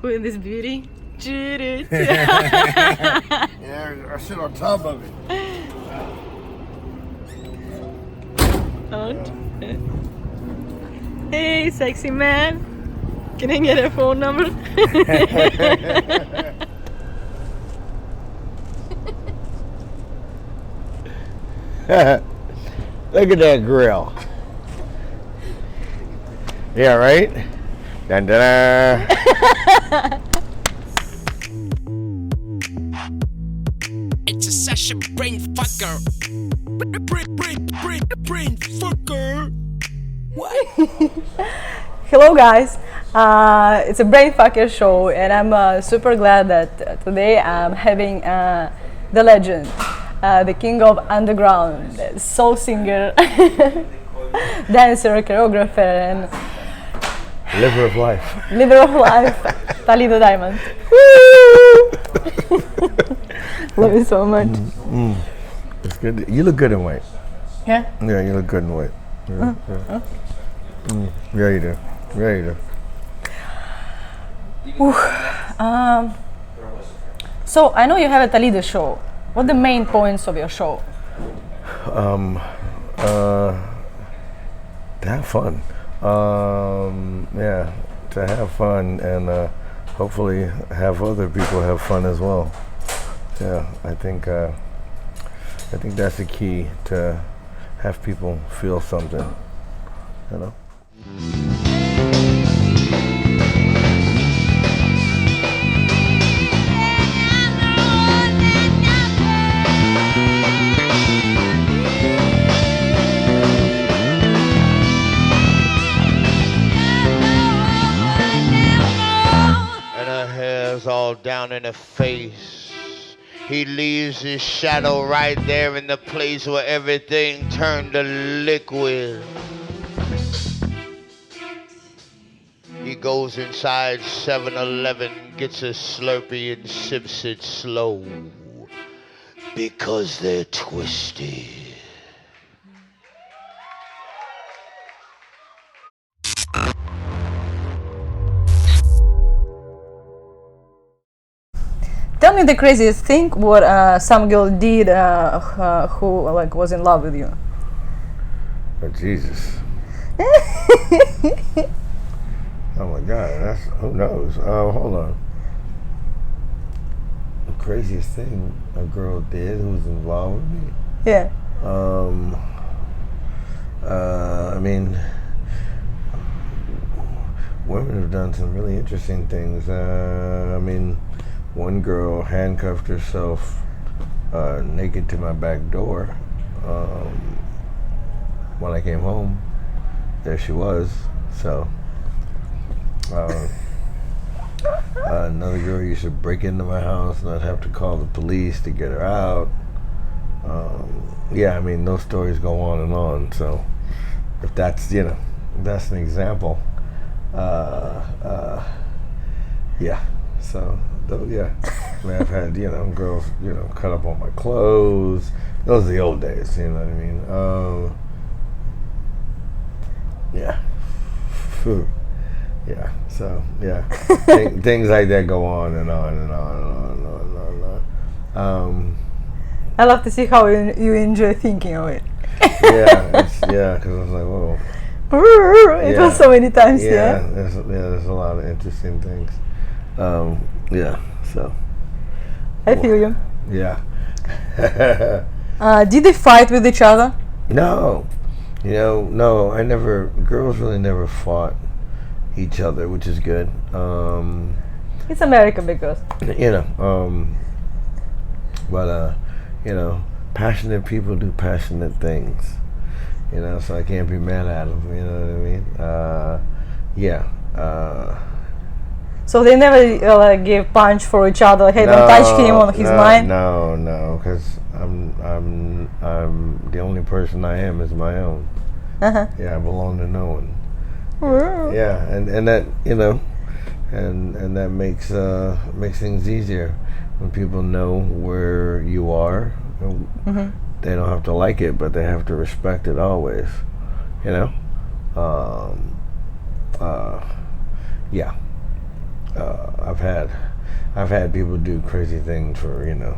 Who in this beauty? Yeah, I sit on top of it. Hey, sexy man. Can I get a phone number? Look at that grill. Yeah, right? Dun, dun, dun. It's a Sasha BrainFucker. BrainFucker. What? Hello guys, it's a BrainFucker show and I'm super glad that today I'm having the legend, the king of underground, soul singer, dancer, choreographer and Liver of life. leader of life, Toledo Diamond. Love you so much. It's good. You look good in white. Yeah? Yeah, you look good in white. Yeah, yeah, you do. Yeah, you do. So I know you have a Toledo show. What are the main points of your show? To have fun. Yeah, to have fun and hopefully have other people have fun as well. Yeah, I think that's the key, to have people feel something, you know. And her hair's all down in her face. He leaves his shadow right there in the place where everything turned to liquid. He goes inside 7-Eleven, gets a Slurpee and sips it slow. Because they're twisted. Tell me the craziest thing what some girl did who like was in love with you. Oh, Jesus. Oh my God, that's, who knows? Hold on. The craziest thing a girl did who was involved with me? Yeah. I mean, women have done some really interesting things. I mean, one girl handcuffed herself naked to my back door when I came home. There she was. So another girl used to break into my house and I'd have to call the police to get her out. Yeah, I mean, those stories go on and on. So if that's, you know, that's an example. Yeah. So, yeah, I mean, I've had, you know, girls, you know, cut up on my clothes. Those are the old days, you know what I mean? Yeah. Yeah, so, yeah. Things like that go on and on and on and on and on and on. I love to see how you enjoy thinking of it. Yeah, because I was like, whoa. It was so many times, yeah. There's a lot of interesting things. Yeah, so. I feel you. Yeah. Did they fight with each other? No. You know, no, girls really never fought each other, which is good. It's America because. You know, but, you know, passionate people do passionate things. You know, so I can't be mad at them, you know what I mean? Yeah. So they never like gave punch for each other, like, hey, don't touch him on his mind? No, because I'm the only person I am is my own. Uh-huh. Yeah, I belong to no one. Yeah, and that, you know, and that makes things easier when people know where you are. Mm-hmm. They don't have to like it, but they have to respect it always. You know, yeah. I've had people do crazy things for, you know,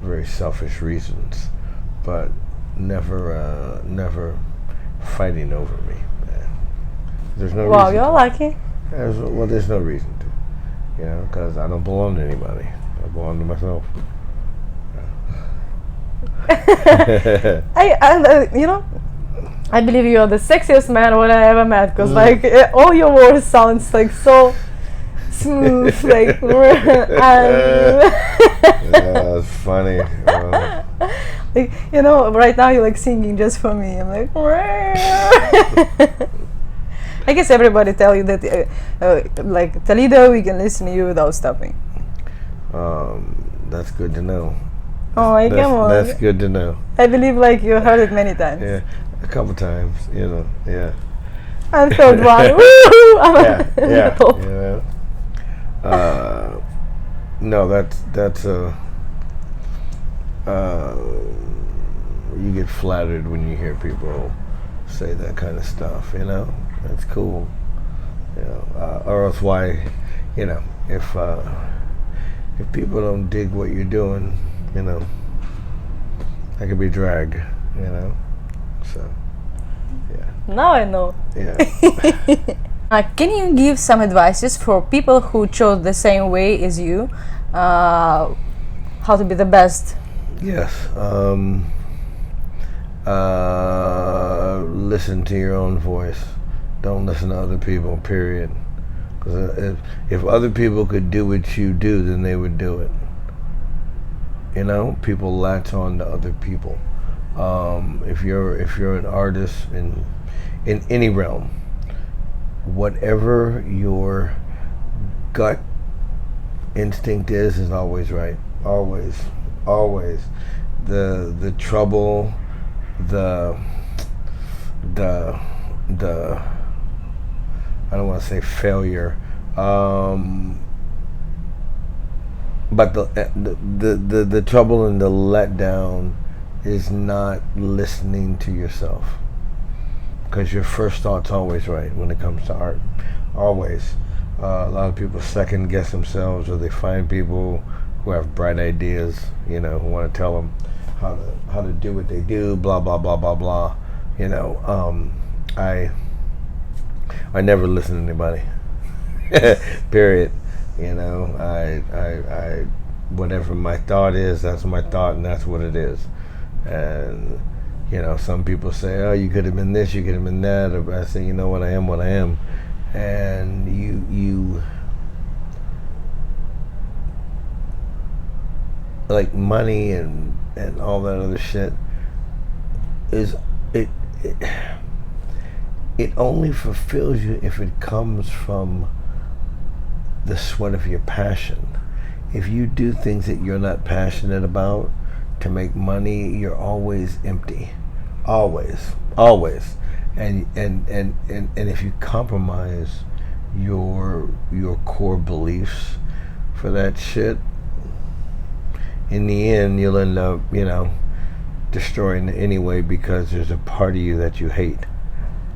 very selfish reasons, but never fighting over me. There's no Wow, reason. you're lucky. There's no reason to, you know, because I don't belong to anybody. I belong to myself. You know, I believe you're the sexiest man when I ever met, because like all your words sounds like so smooth, like Yeah, it's funny. like, you know, right now you're like singing just for me. I'm like, I guess everybody tell you that, like Toledo, we can listen to you without stopping. That's good to know. Oh, my God. That's good to know. I believe like you heard it many times. Yeah, a couple times, you know. Yeah. I'm third one. Woo! Yeah. You know. No, that's you get flattered when you hear people say that kind of stuff. You know, that's cool. You know, or else why, you know, if people don't dig what you're doing, you know, that could be drag, you know. So, yeah. Now I know. Yeah. Can you give some advices for people who chose the same way as you? How to be the best? Yes. Listen to your own voice. Don't listen to other people, period. Because if other people could do what you do, then they would do it. You know, people latch on to other people. If you're an artist in any realm, whatever your gut instinct is always right. Always. The trouble, the I don't want to say failure, but the trouble and the letdown is not listening to yourself, because your first thought's always right when it comes to art. Always. A lot of people second guess themselves, or they find people who have bright ideas, you know, who want to tell them how to do what they do, blah blah blah blah blah. You know, I never listen to anybody. Period. You know, I whatever my thought is, that's my thought, and that's what it is. And you know, some people say, "Oh, you could have been this, you could have been that." Or I say, "You know what? I am what I am." And you like money and all that other shit is it only fulfills you if it comes from the sweat of your passion. If you do things that you're not passionate about to make money, you're always empty. Always. And if you compromise your core beliefs for that shit, in the end you'll end up, you know, destroying it anyway, because there's a part of you that you hate.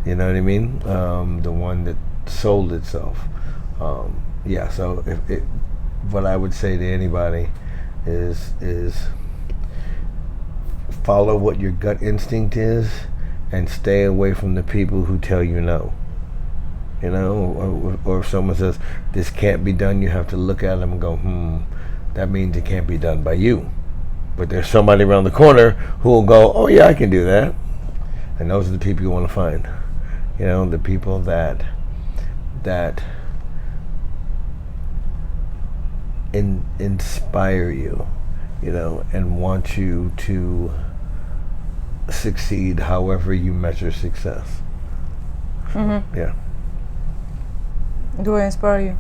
You know what I mean? The one that sold itself. Yeah. So what I would say to anybody is follow what your gut instinct is, and stay away from the people who tell you no. You know, or if someone says this can't be done, you have to look at them and go, that means it can't be done by you. But there's somebody around the corner who will go, oh yeah, I can do that. And those are the people you want to find. You know, the people that inspire you, you know, and want you to succeed however you measure success. Yeah. Do I inspire you?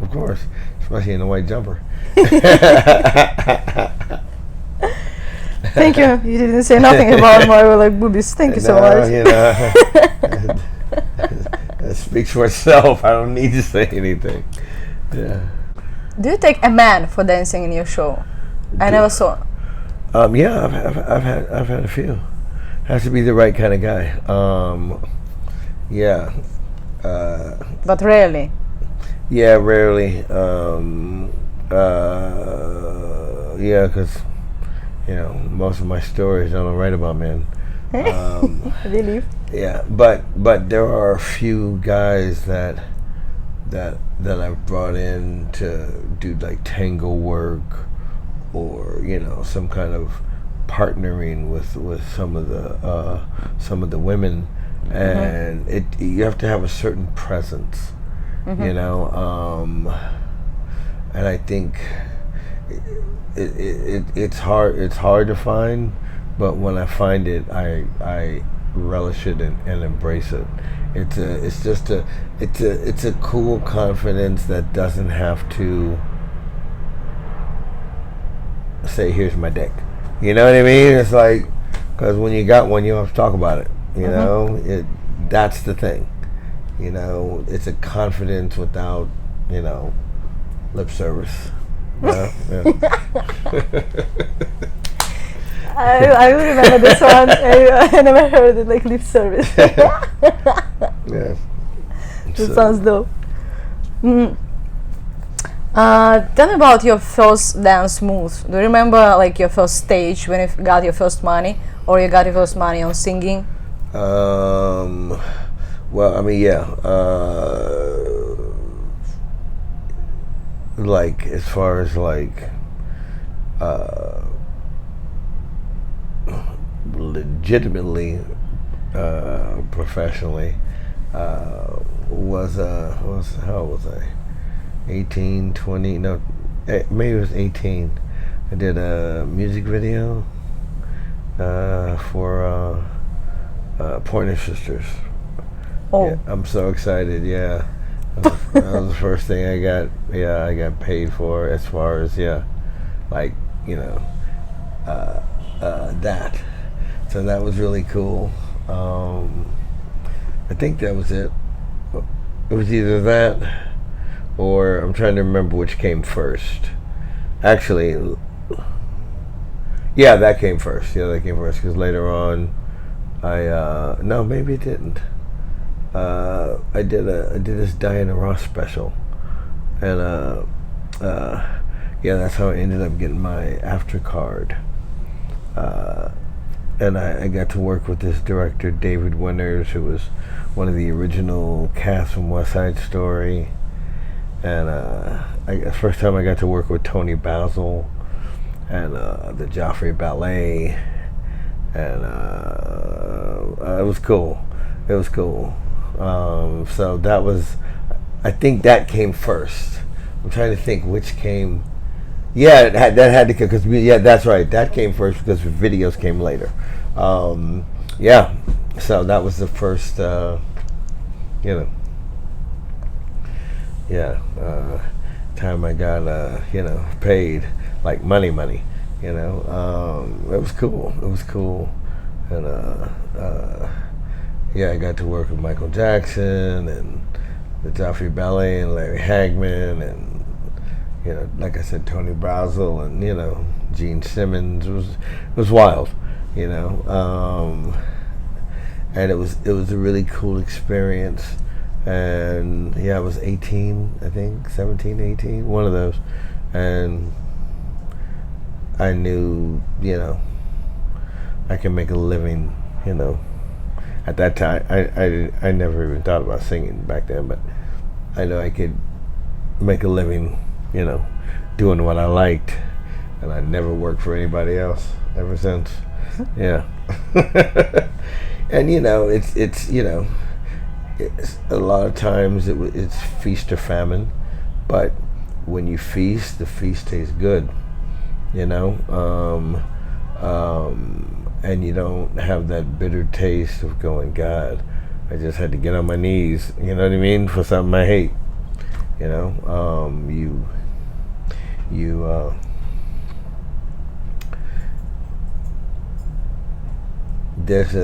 Of course, especially in a white jumper. Thank you. You didn't say nothing about my like boobies. Thank you so much. You know, that speaks for itself. I don't need to say anything. Yeah. Do you take a man for dancing in your show? I never saw. Yeah, I've had a few. Has to be the right kind of guy. Yeah. But rarely. Yeah, rarely. Yeah, because most of my stories I don't write about men. Really? Yeah, but there are a few guys that I've brought in to do like tango work, or some kind of partnering with some of the women, and you have to have a certain presence, and I think it's hard to find, but when I find it, I relish it and embrace it. It's a cool confidence that doesn't have to say, here's my dick. You know what I mean? It's like, because when you got one, you don't have to talk about it. That's the thing. It's a confidence without lip service. Yeah. I will remember this one. I never heard it like lip service. Yeah. That sounds dope. Tell me about your first dance moves. Do you remember like your first stage when you got your first money, or you got your first money on singing? Well, I mean, yeah. Like as far as like legitimately, professionally, was how old was I? 18, 20, no, maybe it was 18. I did a music video for Pointer Sisters. Oh. Yeah, I'm so excited. Yeah, that was the first thing I got. Yeah, I got paid for, as far as like that. So that was really cool. I think that was it. It was either that, or I'm trying to remember which came first. Actually, yeah, that came first. Yeah, that came first, because later on, no, maybe it didn't. I did this Diana Ross special, and yeah, that's how I ended up getting my after card. And I got to work with this director, David Winters, who was one of the original cast from West Side Story. And the first time I got to work with Tony Basil and the Joffrey Ballet. And it was cool. It was cool. So that was, I think that came first. I'm trying to think which came. Yeah, that had to come, because yeah, that's right. That came first because videos came later. Yeah, so that was the first, time I got, paid, like money. It was cool. It was cool, and yeah, I got to work with Michael Jackson and the Joffrey Ballet and Larry Hagman and. Like I said, Tony Basil and Gene Simmons. It was wild, and it was a really cool experience. And yeah, I was 18, I think 17, 18, one of those, and I knew I can make a living. At that time, I never even thought about singing back then, but I know I could make a living. Doing what I liked, and I never worked for anybody else ever since. Yeah. And it's a lot of times it's feast or famine, but when you feast, the feast tastes good. And you don't have that bitter taste of going, God, I just had to get on my knees. You know what I mean? For something I hate. There's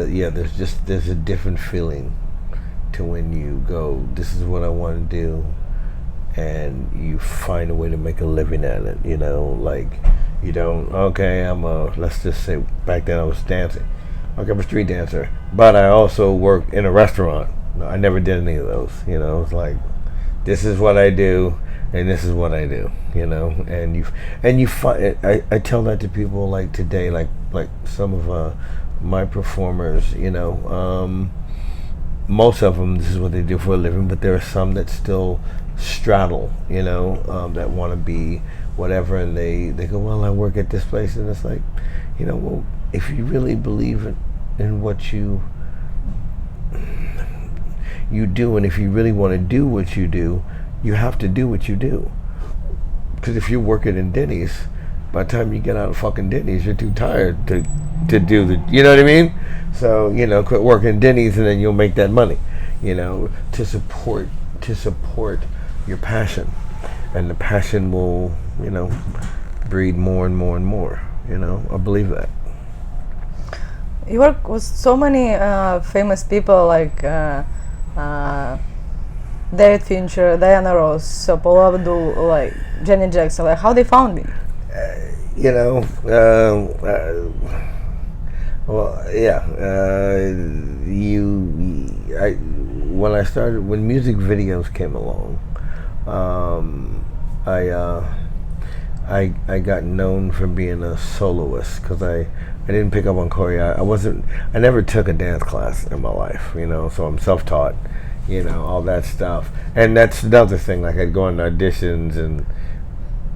a different feeling to when you go, this is what I want to do, and you find a way to make a living at it. Like you don't, okay, let's just say back then I was dancing. Okay, I'm a street dancer, but I also work in a restaurant. No, I never did any of those. It's like this is what I do, and this is what I do, you know. And you find, I tell that to people like today, like some of my performers, you know. Most of them, this is what they do for a living, but there are some that still straddle, you know, that want to be whatever, and they go, well, I work at this place, and it's like, you know, well, if you really believe in what you do, and if you really want to do what you do, you have to do what you do. Because if you're working in Denny's, by the time you get out of fucking Denny's, you're too tired to do the, you know what I mean? So, you know, quit working Denny's and then you'll make that money, you know, to support your passion. And the passion will, you know, breed more and more and more, you know. I believe that. You work with so many famous people like David Fincher, Diana Ross, Paula Abdul, like Janet Jackson. Like, how they found me? You know, well, yeah. When music videos came along, I got known for being a soloist because I didn't pick up on choreo. I never took a dance class in my life, you know. So I'm self-taught, you know, all that stuff. And that's another thing. Like, I'd go on auditions and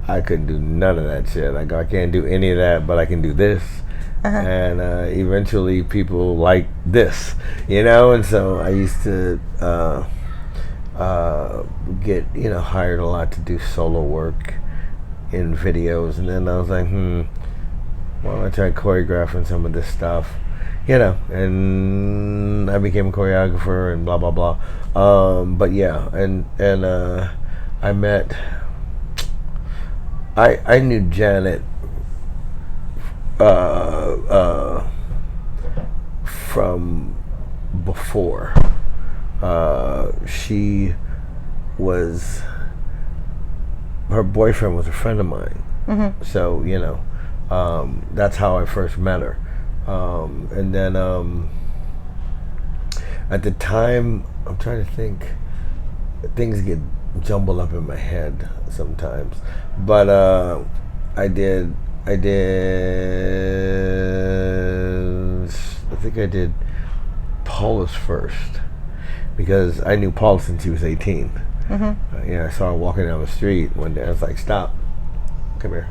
I couldn't do none of that shit. Like, I can't do any of that, but I can do this. And eventually people like this, you know. And so I used to get, you know, hired a lot to do solo work in videos. And then I was like, why don't I try choreographing some of this stuff, you know. And I became a choreographer and blah blah blah. But yeah, and I met. I knew Janet from before. Her boyfriend was a friend of mine. So, you know, that's how I first met her. And then at the time, I'm trying to think, things get jumbled up in my head sometimes, but I think I did Paula's first because I knew Paula since she was 18. I saw her walking down the street one day. I was like, stop, come here.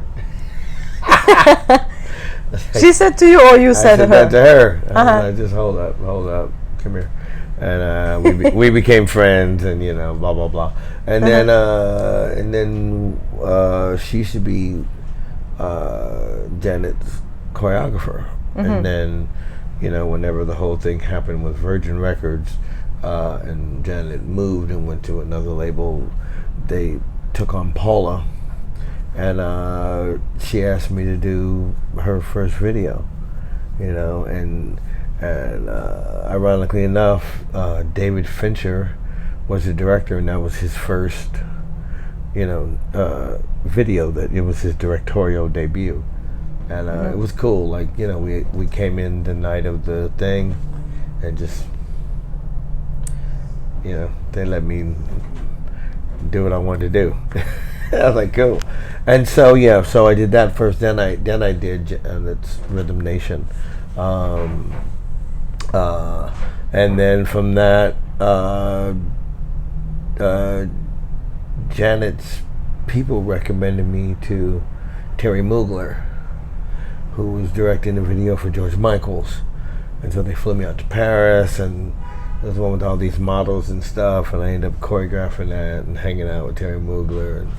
She said to you, or you said to her? I said that to her. I just hold up, come here. And we became friends, and, you know, blah blah blah. And then she used to be Janet's choreographer. And then, you know, whenever the whole thing happened with Virgin Records, and Janet moved and went to another label, they took on Paula, and she asked me to do her first video, you know. And ironically enough, David Fincher was the director, and that was his first, you know, video. That it was his directorial debut, and it was cool. Like, you know, we came in the night of the thing, and just, you know, they let me do what I wanted to do. I was like, cool. And so yeah, so I did that first. Then I did that's Rhythm Nation. And then from that, Janet's people recommended me to Terry Mugler, who was directing the video for George Michael's. And so they flew me out to Paris, and there was one with all these models and stuff, and I ended up choreographing that and hanging out with Terry Mugler, and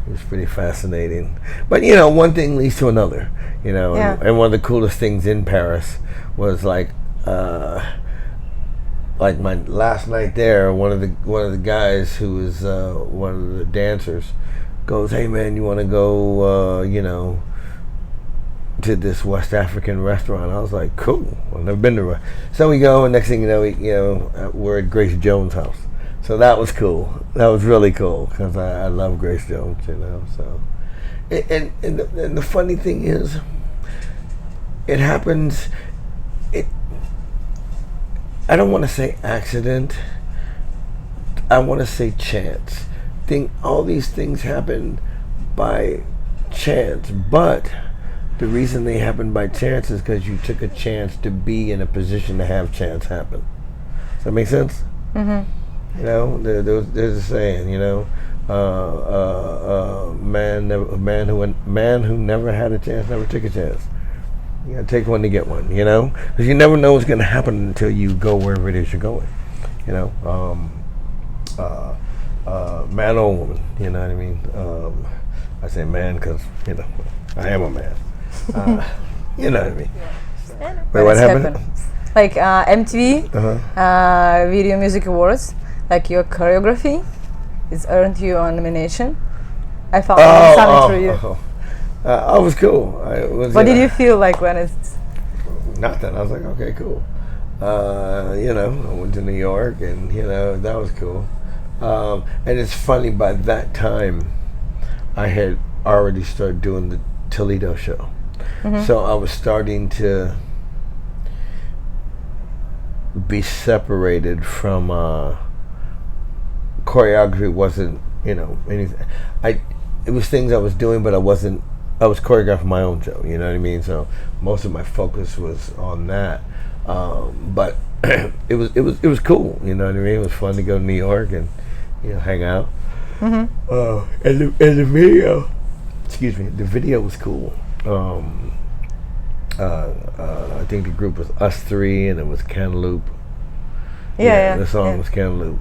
it was pretty fascinating. But, you know, one thing leads to another, you know. Yeah. And one of the coolest things in Paris was like my last night there, one of the guys who was one of the dancers goes, "Hey man, you want to go you know, to this West African restaurant?" I was like, cool. I've never been to so we go, and next thing you know, we're at Grace Jones' house. So that was cool. That was really cool because I love Grace Jones, you know. So, and the funny thing is, it happens. I don't want to say accident. I want to say chance, all these things happen by chance, but the reason they happen by chance is because you took a chance to be in a position to have chance happen. Does that make sense? Mm-hmm. You know, there's a saying, you know, man who never had a chance never took a chance. You gotta take one to get one, you know, because you never know what's gonna happen until you go wherever it is you're going. You know, man or woman, you know what I mean? I say man because, you know, I am a man. You know what I mean? Wait, what happened? Like MTV Video Music Awards, like your choreography, it's earned you a nomination. I found something through you. It was cool. What did you feel like when it's... Nothing. I was like, okay, cool. You know, I went to New York, and you know that was cool. And it's funny. By that time, I had already started doing the Toledo show, so I was starting to be separated from choreography. Wasn't, you know, anything. It was things I was doing, but I wasn't. I was choreographing my own show. You know what I mean? So most of my focus was on that. But it was cool. You know what I mean? It was fun to go to New York and, you know, hang out. And the video, excuse me, the video was cool. I think the group was Us Three, and it was Cantaloupe. Yeah. The song was Cantaloupe.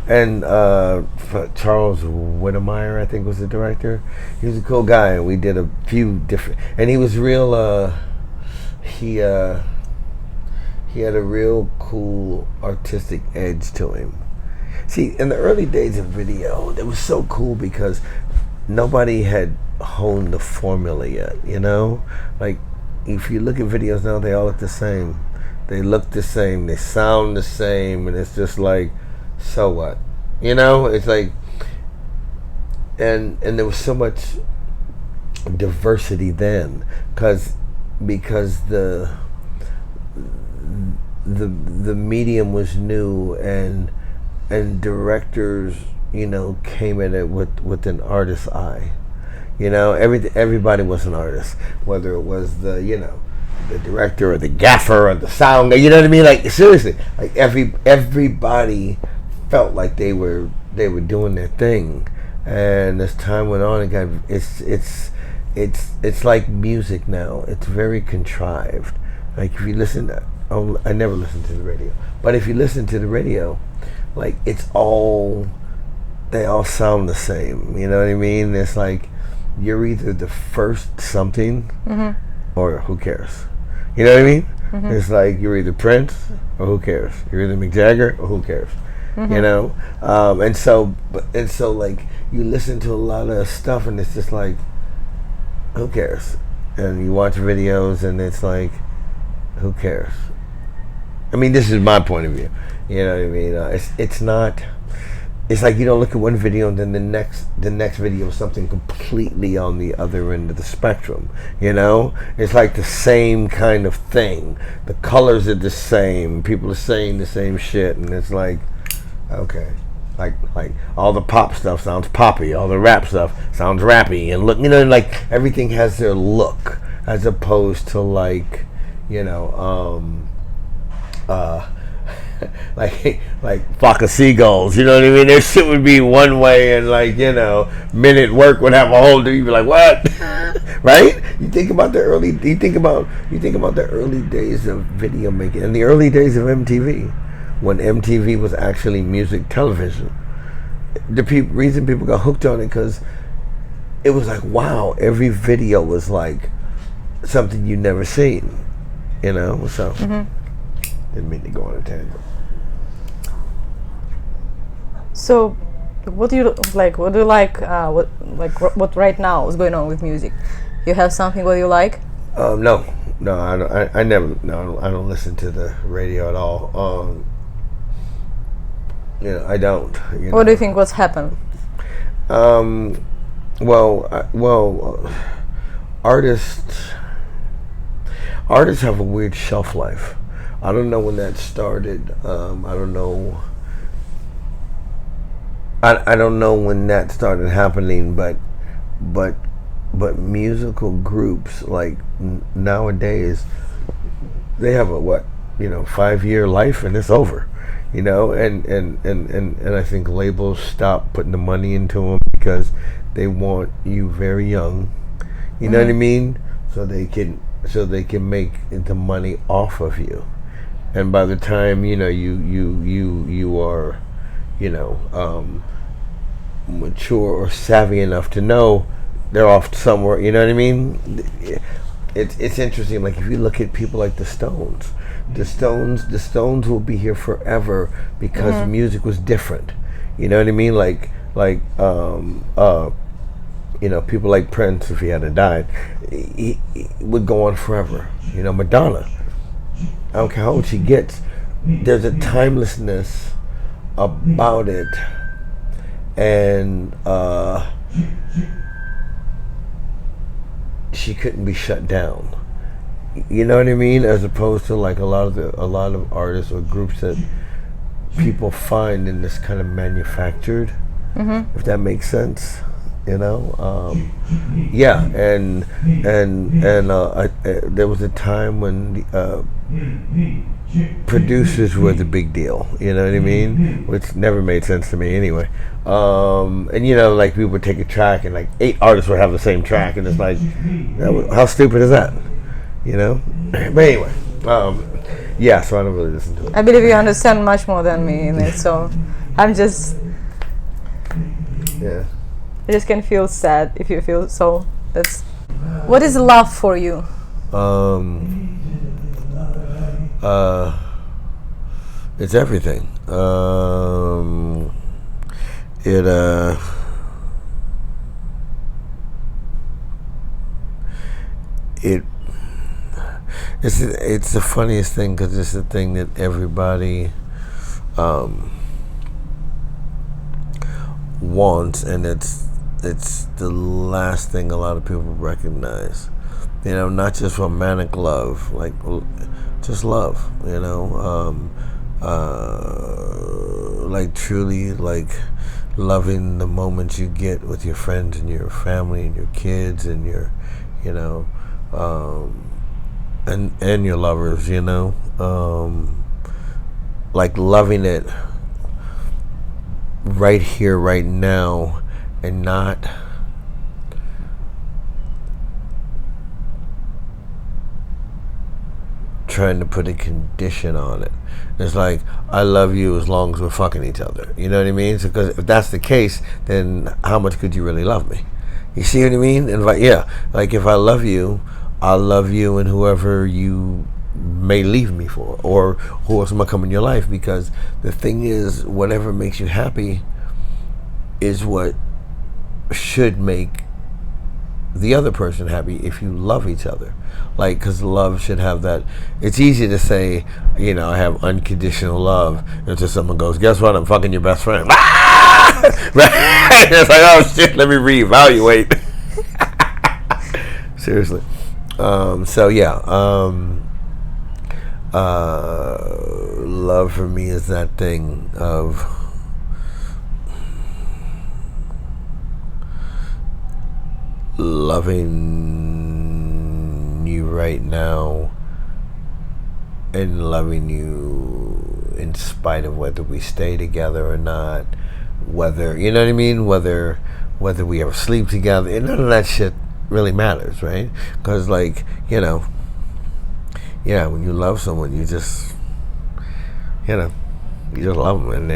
And Charles Whittemire, I think, was the director. He was a cool guy, and we did a few different. And he was real. He had a real cool artistic edge to him. See, in the early days of video, it was so cool because nobody had honed the formula yet. You know, like if you look at videos now, they all look the same. They look the same, they sound the same, and it's just like, so what? You know, it's like, and there was so much diversity then, because the medium was new, and directors, you know, came at it with an artist's eye. You know, everybody was an artist, whether it was the, you know, the director or the gaffer or the sound guy, you know what I mean? Like, seriously, like everybody felt like they were doing their thing, and as time went on, it's like music now. It's very contrived. Like if you listen to, I never listened to the radio, but if you listen to the radio, like they all sound the same. You know what I mean? It's like you're either the first something, or who cares? You know what I mean? It's like you're either Prince or who cares? You're either Mick Jagger or who cares? You know? And so like you listen to a lot of stuff and it's just like, who cares? And you watch videos and it's like, who cares? I mean, this is my point of view. You know what I mean? It's not. It's like you don't look at one video and then the next video is something completely on the other end of the spectrum. You know, it's like the same kind of thing. The colors are the same. People are saying the same shit, and it's like, okay, like all the pop stuff sounds poppy, all the rap stuff sounds rappy, and look, you know, like everything has their look, as opposed to like, you know, like flock of seagulls, you know what I mean? Their shit would be one way, and like, you know, Men at Work would have a whole. You'd be like, what? Right? You think about the early days of video making, and the early days of MTV, when MTV was actually music television. The reason people got hooked on it because it was like, wow, every video was like something you'd never seen, you know. So didn't mean to go on a tangent. So, what do you like? What do you like? What right now is going on with music? You have something what you like? No, I never. No, I don't listen to the radio at all. You know, I don't. What do you think? What's happened? Artists have a weird shelf life. I don't know when that started. I don't know I don't know when that started happening, but musical groups like nowadays, they have a 5-year life and it's over, and I think labels stop putting the money into them because they want you very young, you know what I mean, so they can make the money off of you, and by the time you are mature or savvy enough to know, they're off somewhere, you know what I mean? It's interesting. Like if you look at people like the Stones will be here forever because music was different. You know what I mean? People like Prince, if he hadn't died, he would go on forever. Madonna, I don't care how old she gets, there's a timelessness about it, and she couldn't be shut down. You know what I mean? As opposed to like a lot of artists or groups that people find in this kind of manufactured, if that makes sense. Yeah, and there was a time when producers were the big deal, you know what I mean? Which never made sense to me anyway. And like we would take a track and like 8 artists would have the same track, and it's like, how stupid is that? But anyway, yeah, so I don't really listen to it. I believe you understand much more than me in it, so I'm just... Yeah. I just can feel sad if you feel so. What is love for you? It's everything. It's the funniest thing because it's the thing that everybody wants, and it's the last thing a lot of people recognize. Not just romantic love, like just love. Like truly, like loving the moments you get with your friends and your family and your kids and your, and your lovers. Like loving it right here, right now, and not trying to put a condition on it. It's like, I love you as long as we're fucking each other. You know what I mean? So, because if that's the case, then how much could you really love me? You see what I mean? And like if I love you, I'll love you and whoever you may leave me for, or who else might come in your life, because the thing is, whatever makes you happy is what should make the other person happy if you love each other. Like, because love should have that. It's easy to say, I have unconditional love until someone goes, guess what, I'm fucking your best friend. It's like, oh shit, let me reevaluate. Seriously. So yeah, love for me is that thing of loving you right now and loving you in spite of whether we stay together or not, whether, you know what I mean, whether we ever sleep together, and none of that shit really matters, right? Because like, when you love someone, you just you just love them, and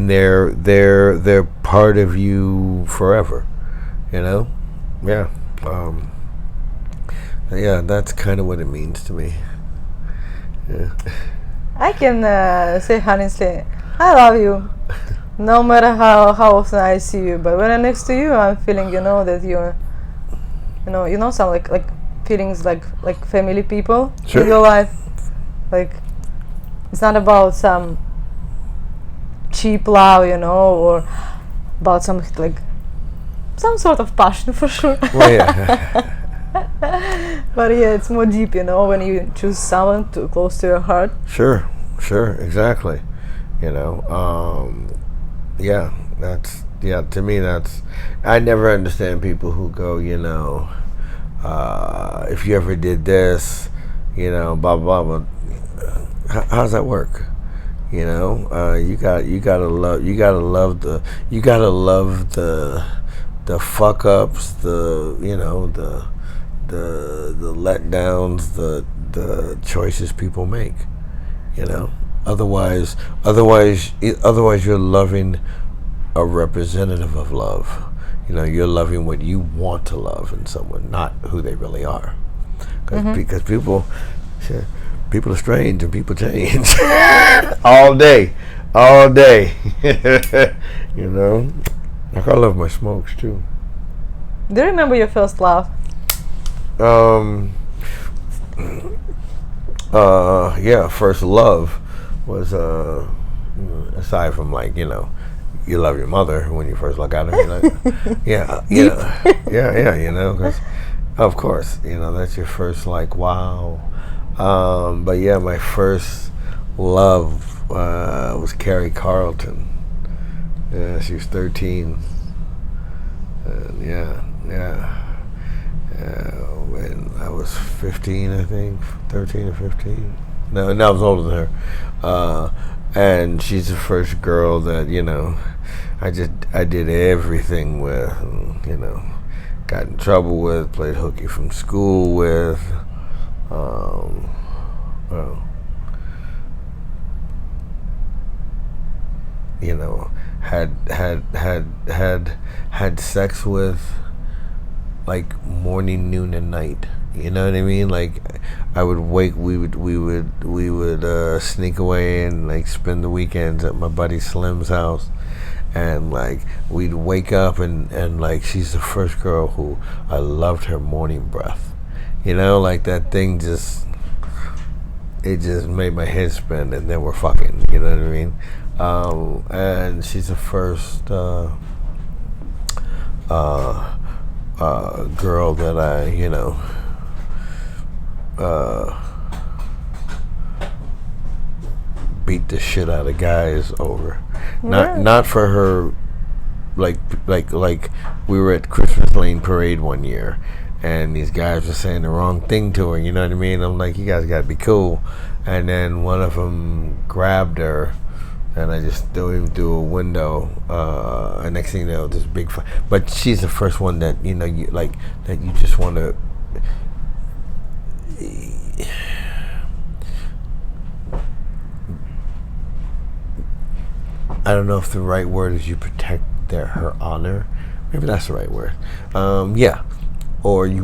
they're part of you forever, yeah. Yeah, that's kind of what it means to me. Yeah. I can say honestly, I love you, no matter how often I see you. But when I'm next to you, I'm feeling, that some like feelings like family people in your life. Like, it's not about some cheap love, or about some sort of passion for sure. Well, yeah. But yeah, it's more deep, when you choose someone too close to your heart. Sure, exactly. Yeah, That's to me that's. I never understand people who go, if you ever did this, blah blah blah. How does that work? You gotta love the fuck ups, the letdowns, the choices people make. Otherwise you're loving a representative of love. You're loving what you want to love in someone, not who they really are. Because people are strange and people change all day. Like I love my smokes too. Do you remember your first love? First love was aside from you love your mother when you first look at her. Because of course, that's your first wow. But yeah, my first love was Carrie Carlton. Yeah, she was 13. When I was 15, I think, 13 or 15. No, I was older than her. And she's the first girl that I did everything with. Got in trouble with, played hooky from school with. Had sex with morning, noon, and night. You know what I mean? I would wake. We would sneak away and spend the weekends at my buddy Slim's house, and we'd wake up and she's the first girl who I loved her morning breath. That thing just made my head spin, and then we're fucking. You know what I mean? And she's the first girl that I, beat the shit out of guys over. Not for her, like we were at Christmas Lane Parade one year, and these guys were saying the wrong thing to her. You know what I mean? I'm like, you guys gotta be cool. And then one of them grabbed her, and I just threw him through a window. And next thing you know, this big fight. But she's the first one that that you just want to. I don't know if the right word is you protect her honor. Maybe that's the right word. Yeah. Or she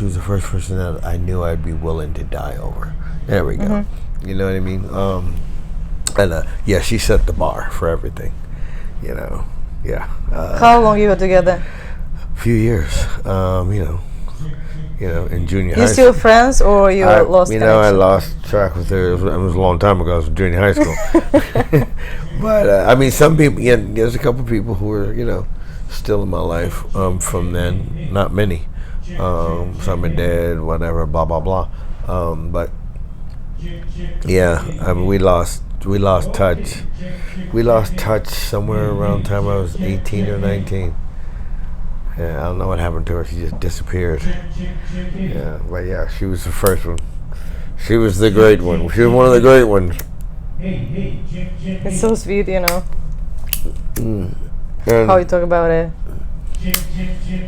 was the first person that I knew I'd be willing to die over. There we go. Mm-hmm. You know what I mean? And she set the bar for everything. Yeah. How long you were together? A few years. In junior high school. You still friends, or you lost connection? I lost track with her. It was a long time ago. It was junior high school. But some people. Yeah, there's a couple people who are still in my life from then. Not many. Some are dead. Whatever. Blah blah blah. But yeah, we lost touch. We lost touch somewhere around the time I was 18 or 19. Yeah, I don't know what happened to her. She just disappeared. Yeah, but yeah, she was the first one. She was the great one. She was one of the great ones. It's so sweet, how you talk about it.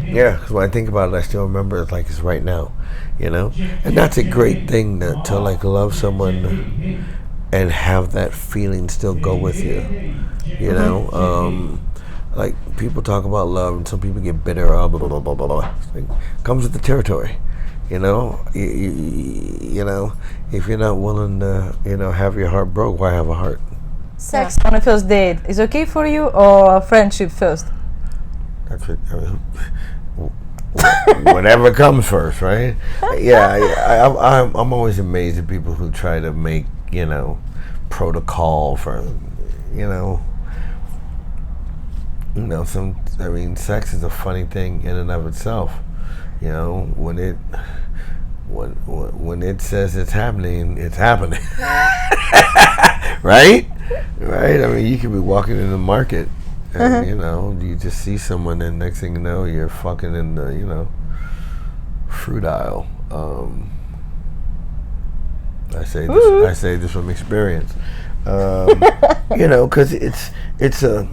Yeah, because when I think about it, I still remember it like it's right now, And that's a great thing to love someone and have that feeling still go with you, people talk about love, and some people get bitter. Blah blah blah blah blah. Comes with the territory, you, If you're not willing to, have your heart broke, why have a heart? Sex on a first date is okay for you, or friendship first? That's what. Whatever comes first, right? Yeah, I'm always amazed at people who try to make protocol for sex is a funny thing in and of itself. When it says it's happening, it's happening. Right? You could be walking in the market and you know, you just see someone, and next thing you know, you're fucking in the, you know, fruit aisle. I say this from experience. You know, because it's a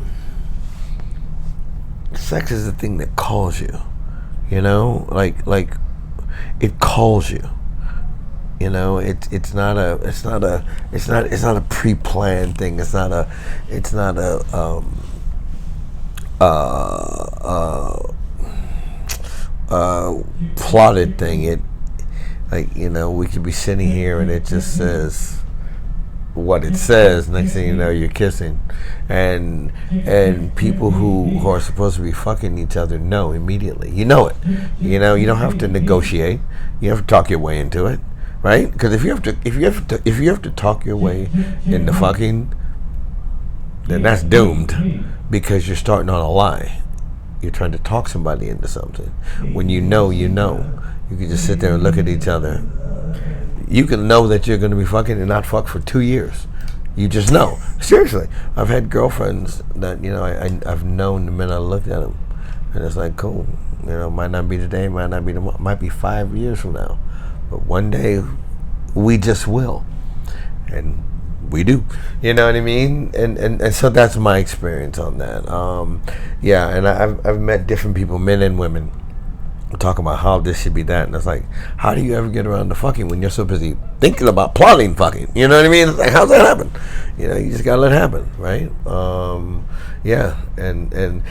sex is the thing that calls you. You know, like it calls you. You know, it's not a pre-planned thing. It's not a plotted thing. It, like, you know, we could be sitting here and it just says what it says. Next thing you know, you're kissing, and people who are supposed to be fucking each other know immediately. You know it. You know, you don't have to negotiate. You have to talk your way into it, right? Because if you have to talk your way into fucking, then that's doomed, because you're starting on a lie. You're trying to talk somebody into something. When you know, you know. You can just sit there and look at each other. You can know that you're going to be fucking and not fuck for 2 years. You just know. Seriously. I've had girlfriends that, you know, I've known the minute I looked at them. And it's like, cool. You know, might not be today, might not be tomorrow, might be 5 years from now. But one day, we just will. And we do. You know what I mean? And so that's my experience on that. Yeah, and I've met different people, men and women, talking about how this should be that, and it's like, how do you ever get around to fucking when you're so busy thinking about plotting fucking? You know what I mean? It's like, how's that happen? You know, you just gotta let it happen, right? Yeah, and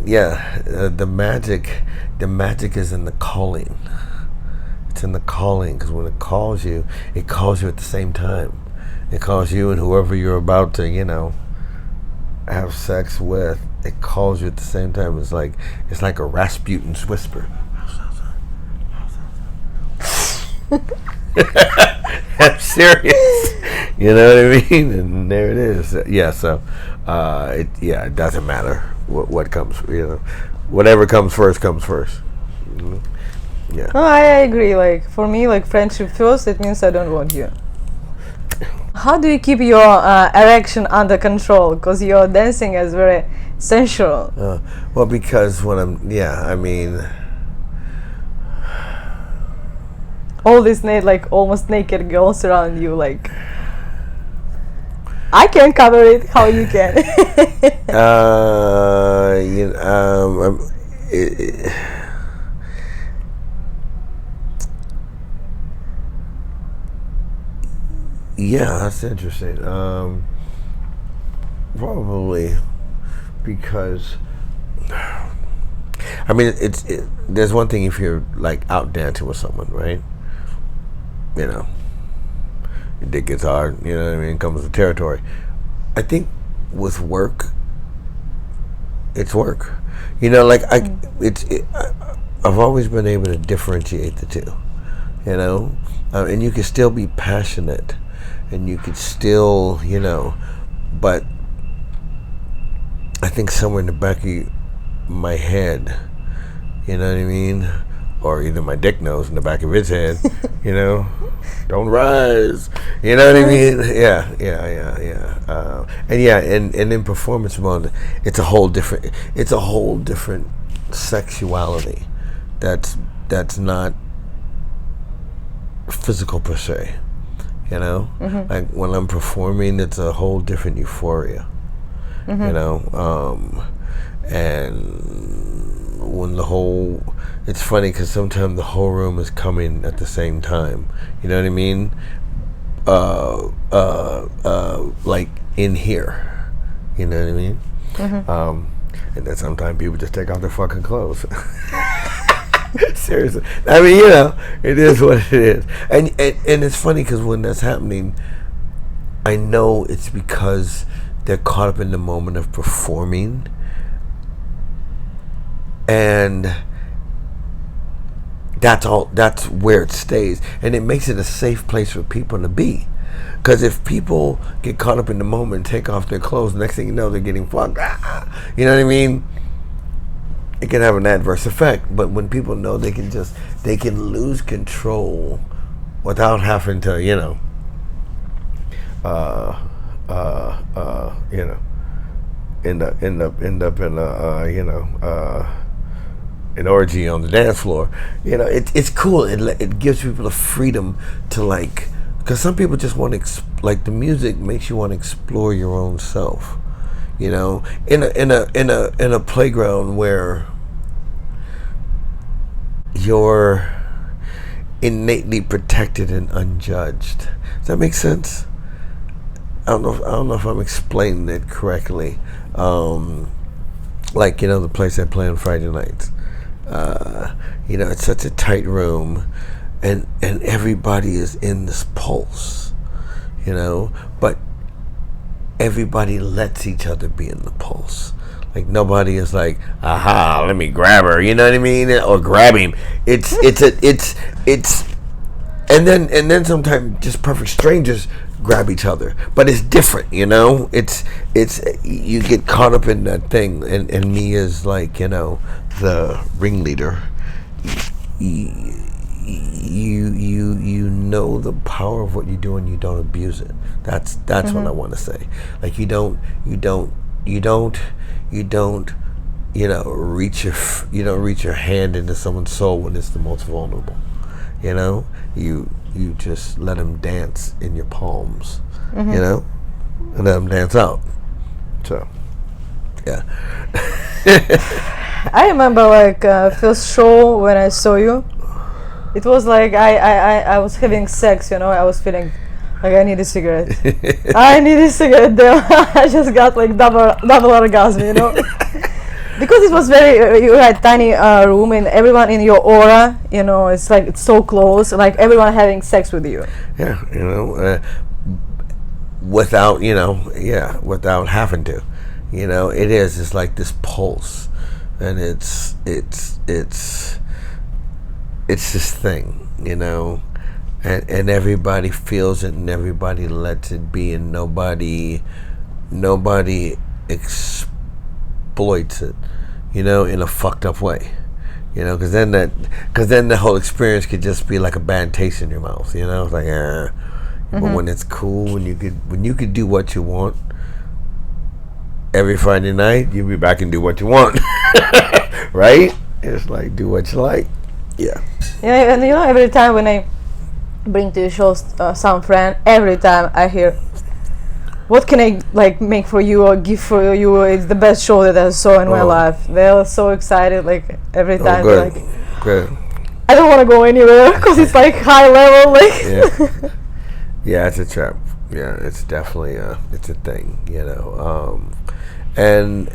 yeah, the magic is in the calling. It's in the calling, because when it calls you at the same time. It calls you and whoever you're about to, you know, have sex with. It calls you at the same time. It's like a Rasputin's whisper. I'm serious. You know what I mean? And there it is. Yeah. So, it doesn't matter what comes. You know, whatever comes first comes first. Yeah. No, I agree. Like, for me, like, friendship first, it means I don't want you. How do you keep your erection under control? Because your dancing is very sensual. Well, because when I mean, all these like almost naked girls around you, like, I can cover it. How you can? You know, yeah, that's interesting. Probably because, I mean, there's one thing if you're like out dancing with someone, right? You know, your dick gets hard. You know what I mean? Comes with territory. I think with work, it's work. You know, like I've always been able to differentiate the two. You know, and you can still be passionate. And you could still, you know, but I think somewhere in the back of my head, you know what I mean? Or either my dick knows in the back of his head, you know, don't rise, you know what I mean? Yeah. And in performance mode, it's a whole different sexuality that's not physical per se. You know, like when I'm performing, it's a whole different euphoria. You know, and when it's funny because sometimes the whole room is coming at the same time. You know what I mean? Like in here. You know what I mean? And then sometimes people just take off their fucking clothes. Seriously, I mean, you know, it is what it is, and it's funny because when that's happening, I know it's because they're caught up in the moment of performing, and that's where it stays, and it makes it a safe place for people to be. Because if people get caught up in the moment and take off their clothes, next thing you know, they're getting fucked. You know what I mean? It can have an adverse effect, but when people know they can lose control without having to, you know, end up in a an orgy on the dance floor. You know, it's cool. It gives people the freedom to like, because some people just want to like the music makes you want to explore your own self. You know, in a playground where you're innately protected and unjudged. Does that make sense? I don't know if I'm explaining it correctly. Like, you know, the place I play on Friday nights. You know, it's such a tight room, and everybody is in this pulse. You know, but everybody lets each other be in the pulse. Like nobody is like, aha, let me grab her, you know what I mean, or grab him. It's and then sometimes just perfect strangers grab each other, but it's different, you know. It's you get caught up in that thing, and me as like, you know, the ringleader. You know the power of what you do and you don't abuse it. That's what I want to say. Like you don't reach your hand into someone's soul when it's the most vulnerable. You know, you just let them dance in your palms. You know, and let them dance out. So, yeah. I remember like first show when I saw you. It was like I was having sex, you know. I was feeling like I need a cigarette. I need a cigarette. There, I just got like double orgasm, you know. Because it was you had tiny room and everyone in your aura, you know. It's like it's so close, like everyone having sex with you. Yeah, you know, without without having to, you know. It's like this pulse, and it's this thing, you know, and everybody feels it and everybody lets it be, and nobody exploits it, you know, in a fucked up way, you know, because then the whole experience could just be like a bad taste in your mouth, you know. It's like, but when it's cool, when you could do what you want every Friday night, you be back and do what you want, right? It's like do what you like. Yeah. Yeah, and you know, every time when I bring to the show some friend, every time I hear, what can I like make for you or give for you? It's the best show that I saw in my life. They're so excited, like every time. Good. Like, Good. I don't want to go anywhere because it's like high level, like. Yeah. Yeah, it's a trap. Yeah, it's definitely it's a thing, you know. And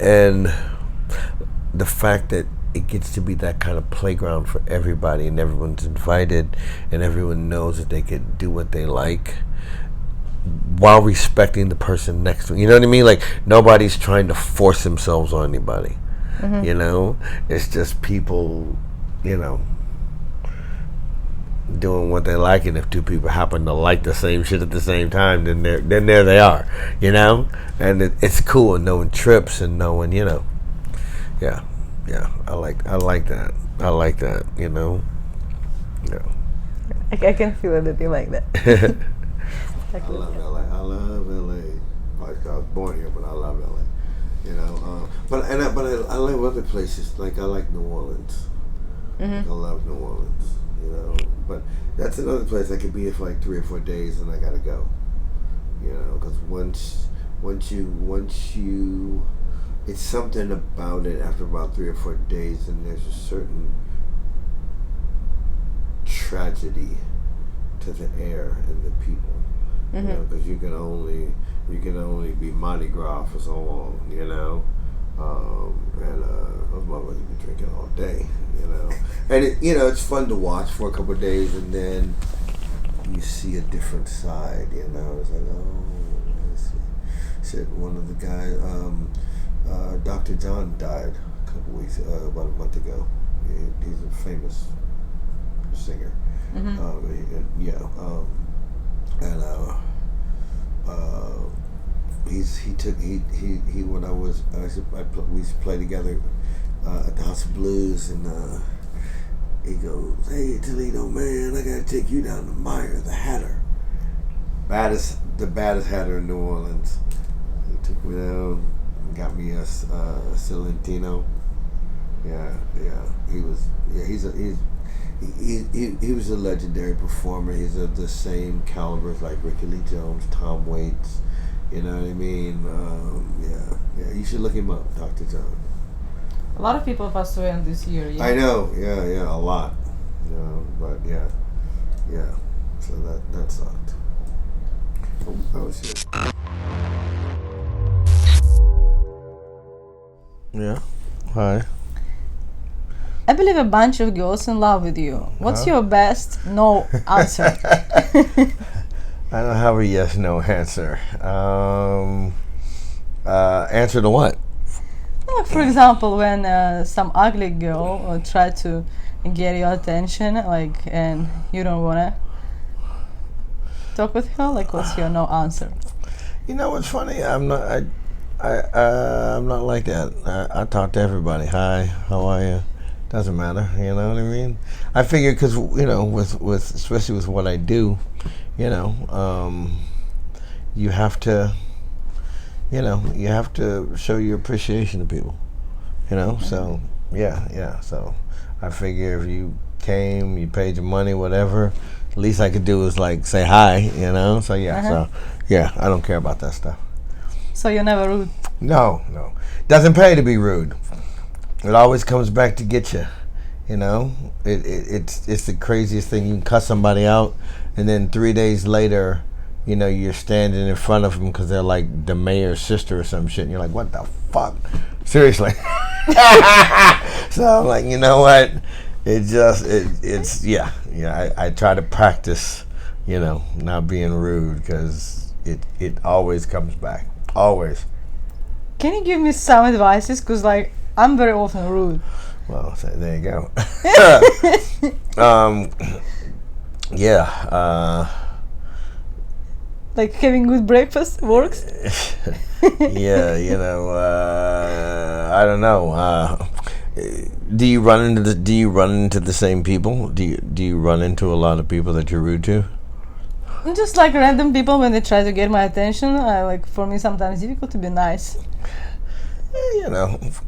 the fact that it gets to be that kind of playground for everybody, and everyone's invited, and everyone knows that they can do what they like while respecting the person next to them. You know what I mean? Like nobody's trying to force themselves on anybody. You know, it's just people, you know, doing what they like, and if two people happen to like the same shit at the same time, then there they are, you know. And it's cool, and no one trips, and no one, you know. Yeah, I like that. I like that, you know. Yeah. I can feel it that you like that. I love LA. I love LA. Like I was born here, but I love LA. You know, but I love other places. Like I like New Orleans. Like, I love New Orleans. You know, but that's another place I could be here for like 3 or 4 days, and I gotta go. You know, because once you, it's something about it. After about 3 or 4 days, and there's a certain tragedy to the air and the people. You know, because you can only be Mardi Gras for so long. You know, and those motherfuckers be drinking all day. You know, and it's fun to watch for a couple of days, and then you see a different side. You know, it's like, oh, I see. Shit, one of the guys, Dr. John died a couple weeks, about a month ago. He's a famous singer. He when we used to play together at the House of Blues, and he goes, "Hey Toledo, man, I gotta take you down to Meyer, the Hatter, the baddest Hatter in New Orleans." He took me down. got me a Silentino. Yeah. He was. Yeah, he was a legendary performer. He's of the same caliber as like Ricky Lee Jones, Tom Waits. You know what I mean? Yeah. You should look him up, Dr. John. A lot of people passed away in this year. Yeah? I know. Yeah, a lot. You know, but yeah. So that sucked. Oh shit. Yeah. Hi. I believe a bunch of girls in love with you. What's your best no answer? I don't have a yes/no answer. Answer to what? Like for example, when some ugly girl try to get your attention, like, and you don't wanna talk with her, like, what's your no answer? You know what's funny? I'm not like that. I talk to everybody. Hi, how are you? Doesn't matter. You know what I mean? I figure because with especially with what I do, you have to show your appreciation to people. So yeah. So I figure if you came, you paid your money, whatever, the least I could do is like say hi. So yeah. So yeah, I don't care about that stuff. So you're never rude? No. Doesn't pay to be rude. It always comes back to get you. It's the craziest thing. You can cuss somebody out, and then 3 days later, you're standing in front of them because they're like the mayor's sister or some shit, and you're like, what the fuck? Seriously. So I'm like, you know what? I try to practice, not being rude because it always comes back. Always. Can you give me some advices? Because like I'm very often rude. Well, so there you go. Like having good breakfast works. Yeah, I don't know. Do you run into the same people? Do you run into a lot of people that you're rude to? Just like random people when they try to get my attention. For me sometimes it's difficult to be nice.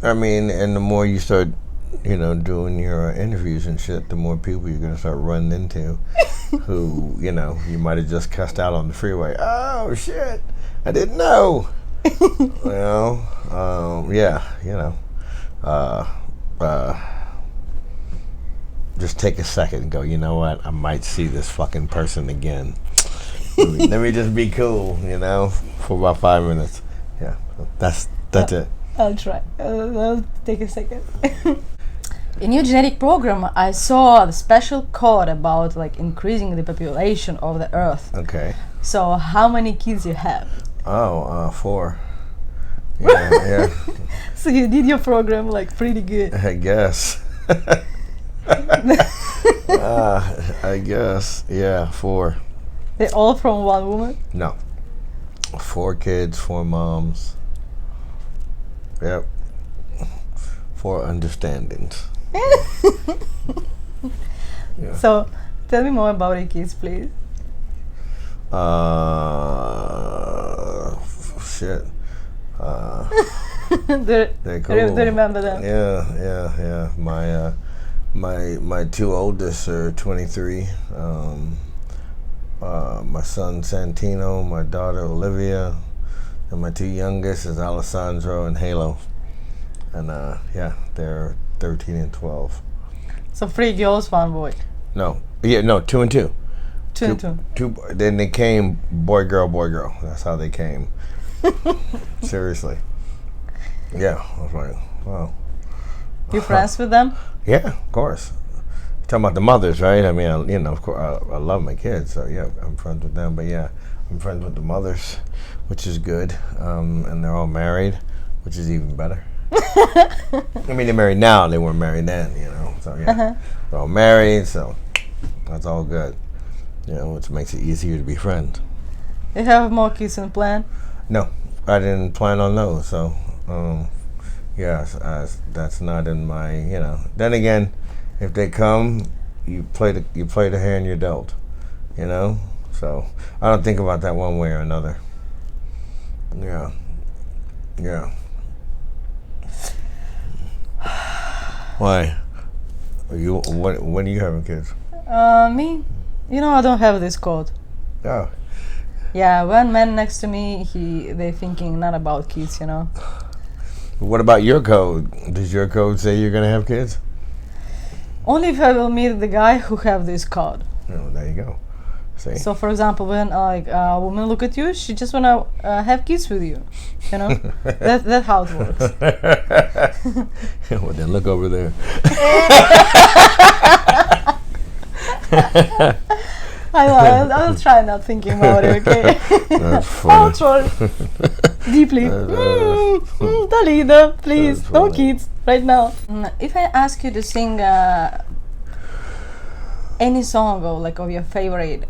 I mean, and the more you start, doing your interviews and shit, the more people you're gonna start running into, who, you might have just cussed out on the freeway. Oh shit, I didn't know. Just take a second and go, you know what? I might see this fucking person again. Let me just be cool, for about 5 minutes. Yeah, that's it. I'll try. I'll take a second. In your genetic program, I saw the special code about increasing the population of the Earth. Okay. So how many kids you have? 4. Yeah. So you did your program pretty good. I guess. I guess. Yeah, 4. They're all from one woman? No. 4 kids, 4 moms. Yep. 4 understandings. Yeah. So, tell me more about your kids, please. Shit. They're cool. Do you remember them? Yeah. My 2 oldest are 23. My son Santino, my daughter Olivia, and my 2 youngest is Alessandro and Halo. And they're 13 and 12. So 3 girls, 1 boy. No, 2 and 2. 2 and 2. Then they came boy girl. That's how they came. Seriously. Yeah, I was like, wow. You friends with them? Yeah, of course. You're talking about the mothers, right? I mean, of course, I love my kids, so yeah, I'm friends with them. But yeah, I'm friends with the mothers, which is good. And they're all married, which is even better. I mean, they're married now. They weren't married then, So yeah, they're all married, so that's all good. Which makes it easier to be friends. You have more kids in plan? No, I didn't plan on those. So, that's not in my. Then again, if they come, you play the hand you're dealt. So I don't think about that one way or another. Yeah. Why? When are you having kids? Me? I don't have this code. Oh. Yeah, one man next to me, they're thinking not about kids, What about your code? Does your code say you're gonna have kids? Only if I will meet the guy who have this code. Oh, there you go. See? So, for example, when a woman look at you, she just wanna have kids with you. That's how it works. Well, then look over there. I'll try not thinking about it, okay? That's funny. I'll try deeply. Toledo, please, That's no funny. kids right now. If I ask you to sing any song of your favorite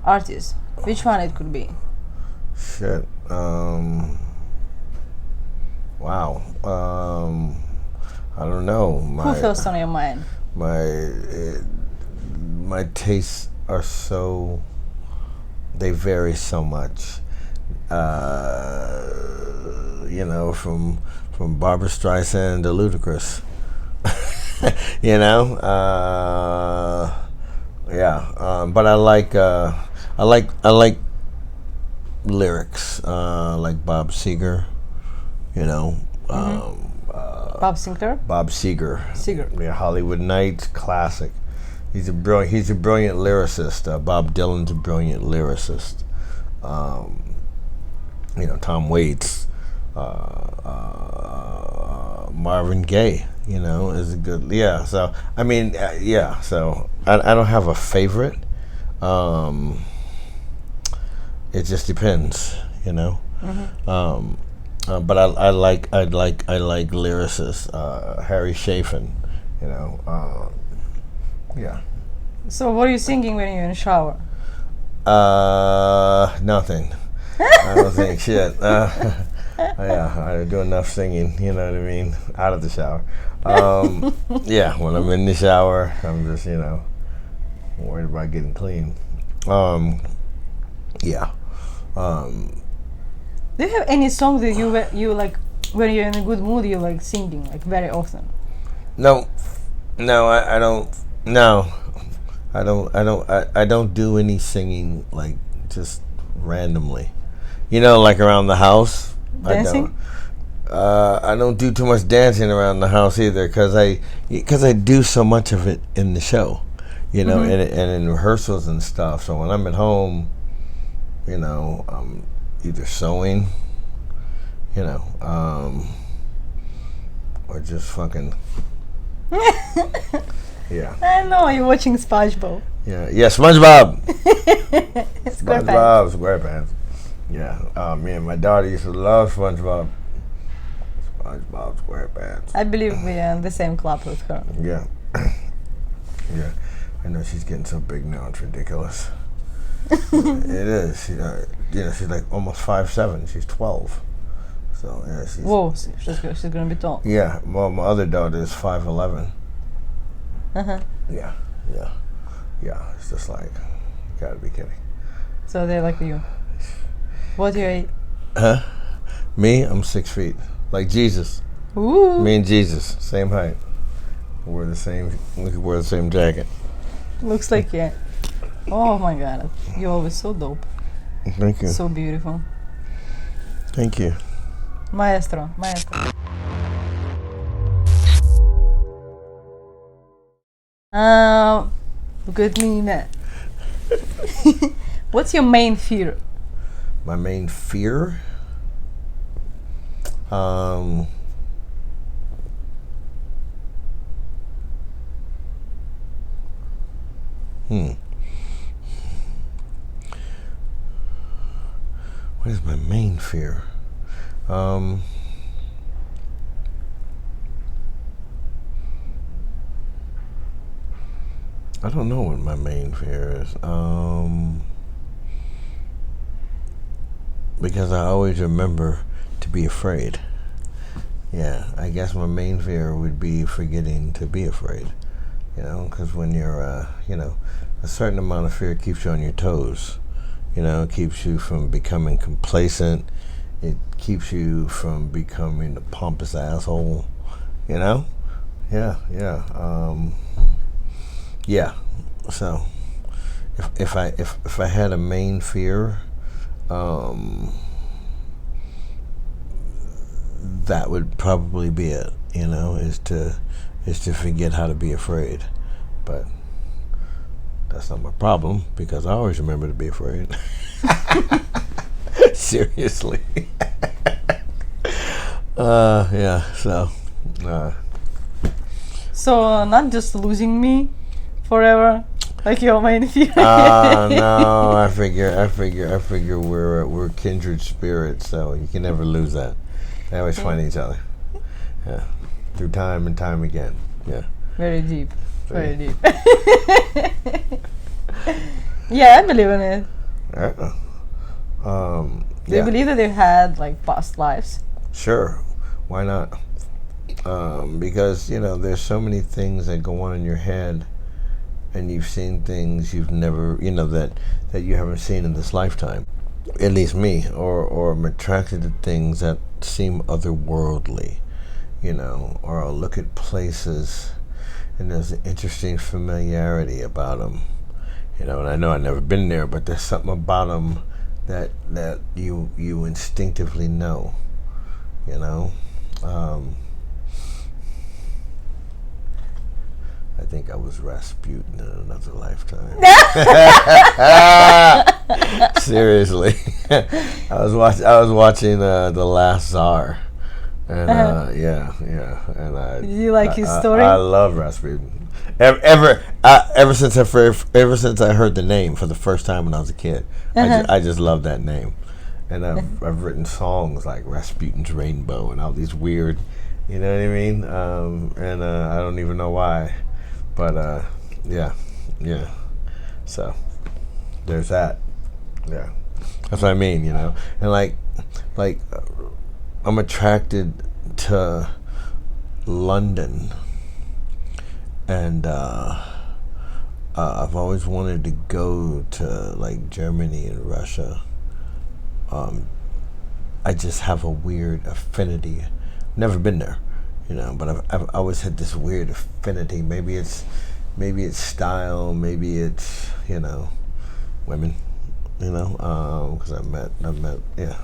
artist, which one it could be? Shit. Wow. I don't know. Who first on your mind? My tastes are so, they vary so much. From Barbra Streisand to Ludacris. But I like lyrics, like Bob Seger, Bob Sinclair? Bob Seger. Seger. Yeah, Hollywood Nights, classic. He's a brilliant lyricist. Bob Dylan's a brilliant lyricist. Tom Waits, Marvin Gaye, is a good. Yeah. So I mean, yeah. So I don't have a favorite. It just depends, but I like lyricists. Harry Chapin, yeah. So what are you singing when you're in the shower? Nothing. I don't think shit. I do enough singing, you know what I mean, out of the shower. Yeah, when I'm in the shower, I'm just, worried about getting clean. Yeah. Do you have any song that you like when you're in a good mood? You like singing like very often? No, I don't. No, I don't do any singing like just randomly. Like around the house. Dancing? I don't do too much dancing around the house either, because I do so much of it in the show, and in rehearsals and stuff. So when I'm at home, I'm either sewing, or just fucking. Yeah. I know you're watching SpongeBob. Yeah, SpongeBob. SquarePants. SquarePants. Yeah. Me and my daughter used to love SpongeBob. SpongeBob SquarePants. I believe we're in the same club with her. Yeah. Yeah. I know she's getting so big now, it's ridiculous. It is. She's like almost 5'7". She's 12. So yeah, she's. Whoa, she's gonna be tall. Yeah. Well, my other daughter is 5'11". Yeah. It's just like, you gotta be kidding. So they're like you. What do you eat? Huh? Me? I'm 6 feet. Like Jesus. Ooh. Me and Jesus, same height. We wear the same jacket. Looks like yeah. Oh my God, you're always so dope. Thank you. So beautiful. Thank you. Maestro. Look at me, man. What's your main fear? My main fear? What is my main fear? I don't know what my main fear is. Because I always remember to be afraid. Yeah, I guess my main fear would be forgetting to be afraid. Because when you're, a certain amount of fear keeps you on your toes. It keeps you from becoming complacent. It keeps you from becoming a pompous asshole. Yeah, yeah. Yeah. So if I had a main fear, that would probably be it. You know, is to forget how to be afraid. But that's not my problem because I always remember to be afraid. Seriously. Yeah. So. So not just losing me forever, like your main fear. No, I figure we're kindred spirits, so you can never lose that. They always find each other. Yeah, through time and time again. Yeah. Very deep. Very deep. Yeah, I believe in it. Do you believe that they've had like past lives? Sure. Why not? Because there's so many things that go on in your head, and you've seen things you've never, that you haven't seen in this lifetime. At least me, or I'm attracted to things that seem otherworldly, or I'll look at places, and there's an interesting familiarity about them, and I know I've never been there, but there's something about them that you instinctively know, I think I was Rasputin in another lifetime. Seriously, I was watching The Last Tsar, and and you like his story? I love Rasputin. Ever since I heard the name for the first time when I was a kid, I just love that name, and I've written songs like Rasputin's Rainbow and all these weird, you know what I mean? And I don't even know why. But yeah. So there's that. Yeah, that's what I mean. And like I'm attracted to London, and I've always wanted to go to like Germany and Russia. I just have a weird affinity. Never been there. But I've always had this weird affinity. Maybe it's style. Maybe it's women. Because I've met yeah.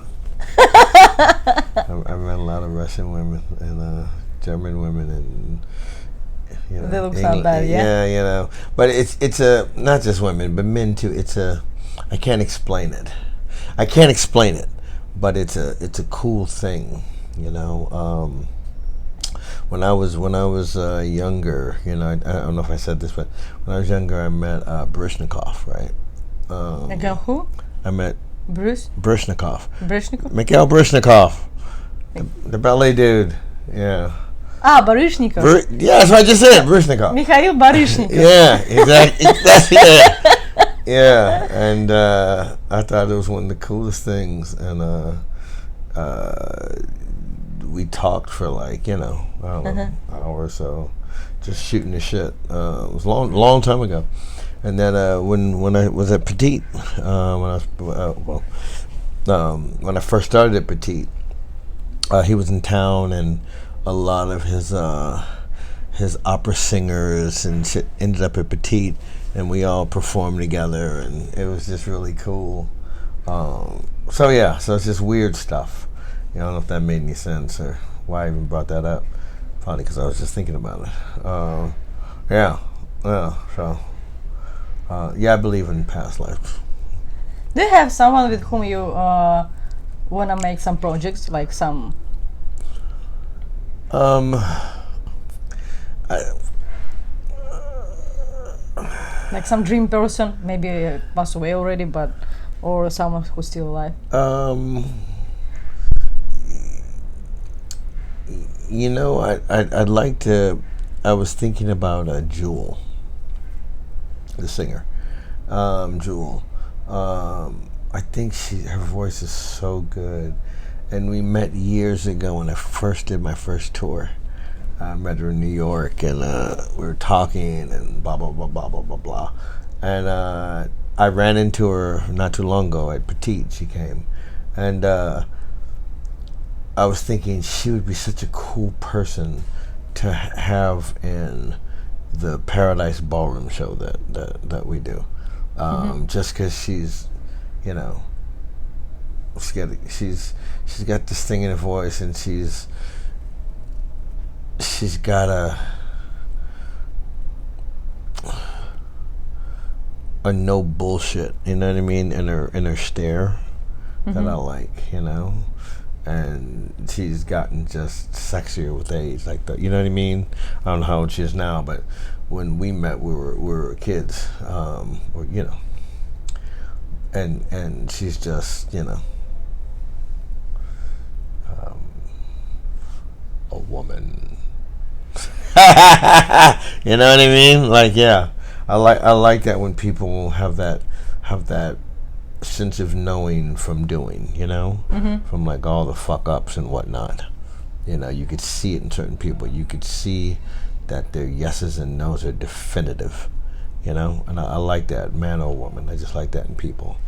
I've met a lot of Russian women and German women and they look not bad, yeah. Yeah, but it's a not just women but men too. I can't explain it. But it's a cool thing. When I was younger, I don't know if I said this, but when I was younger, I met Baryshnikov, right? Again, who? I met Bruce? Baryshnikov. Baryshnikov? Mikhail Baryshnikov, the ballet dude. Yeah. Ah, Baryshnikov. Yeah, that's what I just said. Baryshnikov. Mikhail Baryshnikov. Yeah, exactly. Yeah, and I thought it was one of the coolest things, and we talked for like, I don't know, an hour or so, just shooting the shit. It was a long time ago. And then when I was at Petite, when I first started at Petite, he was in town, and a lot of his opera singers and shit ended up at Petite, and we all performed together, and it was just really cool. So it's just weird stuff. I don't know if that made any sense or why I even brought that up. Probably because I was just thinking about it. So I believe in past lives. Do you have someone with whom you want to make some projects, like some? Like some dream person, maybe passed away already, or someone who's still alive. I'd like to. I was thinking about Jewel, the singer, Jewel. I think her voice is so good, and we met years ago when I first did my first tour. I met her in New York, and we were talking, and blah blah blah blah blah blah blah, and I ran into her not too long ago at Petite. She came, and I was thinking she would be such a cool person to have in the Paradise Ballroom show that we do. Just because she's, you know, she's got this thing in her voice, and she's got a no bullshit, you know what I mean, in her stare that I like, you know. And she's gotten just sexier with age, like you know what I mean. I don't know how old she is now, but when we met, we were kids, or you know. And she's just, you know, a woman. You know what I mean? Like, yeah, I like that when people have that sense of knowing from doing, you know, from like all the fuck ups and whatnot. You know, you could see it in certain people. You could see that their yeses and nos are definitive, you know, and I like that, man or woman. I just like that in people,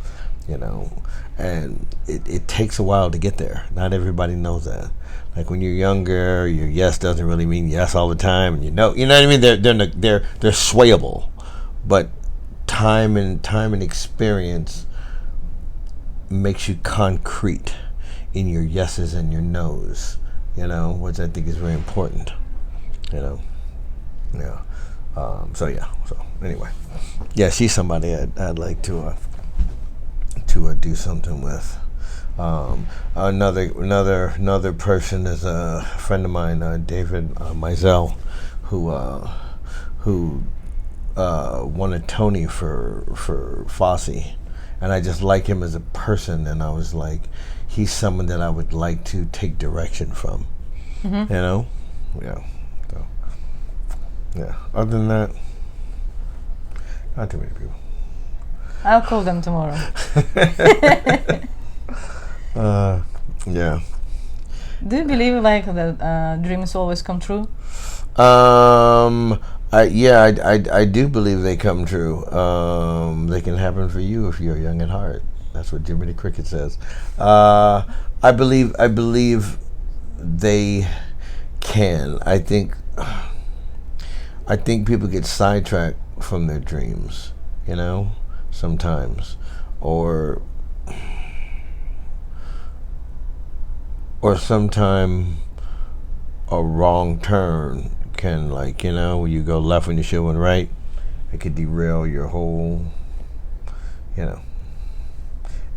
you know. And it takes a while to get there. Not everybody knows that. Like when you're younger, your yes doesn't really mean yes all the time, and you know what I mean. They're swayable, but time and experience makes you concrete in your yeses and your nos, you know, which I think is very important, you know. Yeah. So anyway, yeah, she's somebody I'd like to do something with. Another person is a friend of mine, David Mizell, who won a Tony for Fosse. And I just like him as a person, and I was like, he's someone that I would like to take direction from. You know? Yeah. So, yeah. Other than that, not too many people. I'll call them tomorrow. Yeah. Do you believe like that dreams always come true? I do believe they come true. They can happen for you if you're young at heart. That's what Jimmy the Cricket says. I believe they can. I think people get sidetracked from their dreams, you know, sometimes, or sometime a wrong turn can, like, you know, when you go left when you should went right, it could derail your whole, you know,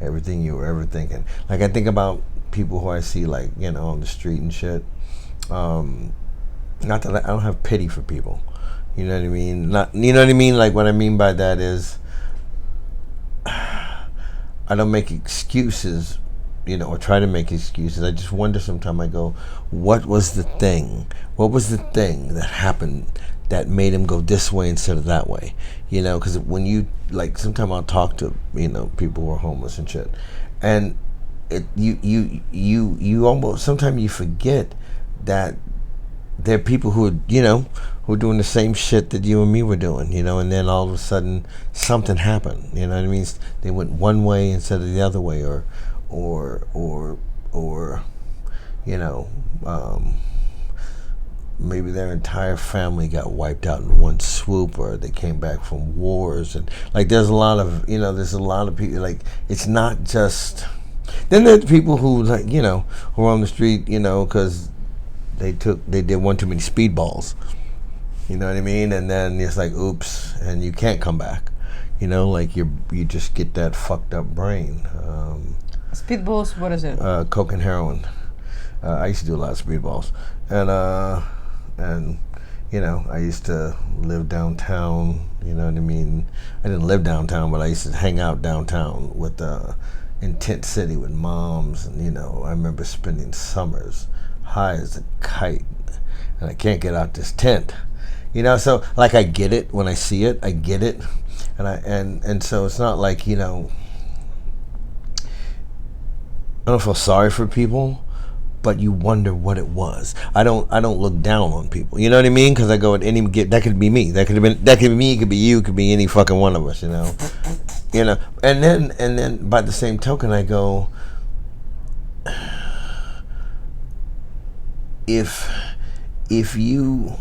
everything you were ever thinking. Like, I think about people who I see, like, you know, on the street and shit. Not that I don't have pity for people, you know what I mean? Not, you know what I mean? Like, what I mean by that is, I don't make excuses, you know, or try to make excuses. I just wonder sometimes, I go, what was the thing? What was the thing that happened that made him go this way instead of that way? You know, because when you, like, sometimes I'll talk to, you know, people who are homeless and shit, and you almost, sometimes you forget that there are people who are, you know, who are doing the same shit that you and me were doing, you know, and then all of a sudden something happened, you know what I mean? They went one way instead of the other way, or you know, maybe their entire family got wiped out in one swoop, or they came back from wars, and like there's a lot of people, like, it's not just, then there's people who, like, you know, who are on the street, you know, because they did one too many speedballs, you know what I mean, and then it's like, oops, and you can't come back, you know, like you just get that fucked up brain. Speedballs, what is it? Coke and heroin. I used to do a lot of speedballs, and you know, I used to live downtown. You know what I mean? I didn't live downtown, but I used to hang out downtown with in Tent City with moms, and you know, I remember spending summers high as a kite, and I can't get out this tent. You know, so like I get it when I see it, I get it, and so it's not like, you know, I don't feel sorry for people, but you wonder what it was. I don't look down on people. You know what I mean? Because I go at that could be me. That could be me. It could be you. It could be any fucking one of us. You know, you know. And then by the same token, I go, if you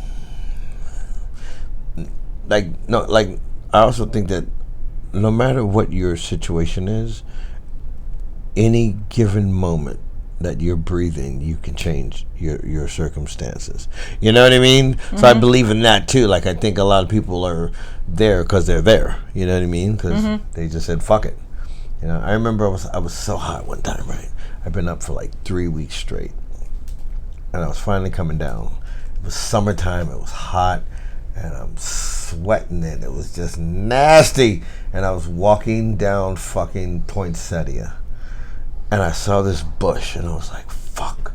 like I also think that no matter what your situation is, any given moment that you're breathing, you can change your circumstances. You know what I mean? So I believe in that too. Like, I think a lot of people are there because they're there. You know what I mean? Because they just said fuck it. You know, I remember I was so hot one time, right? I've been up for like 3 weeks straight, and I was finally coming down. It was summertime. It was hot, and I'm sweating, and it was just nasty. And I was walking down fucking Poinsettia, and I saw this bush, and I was like, fuck,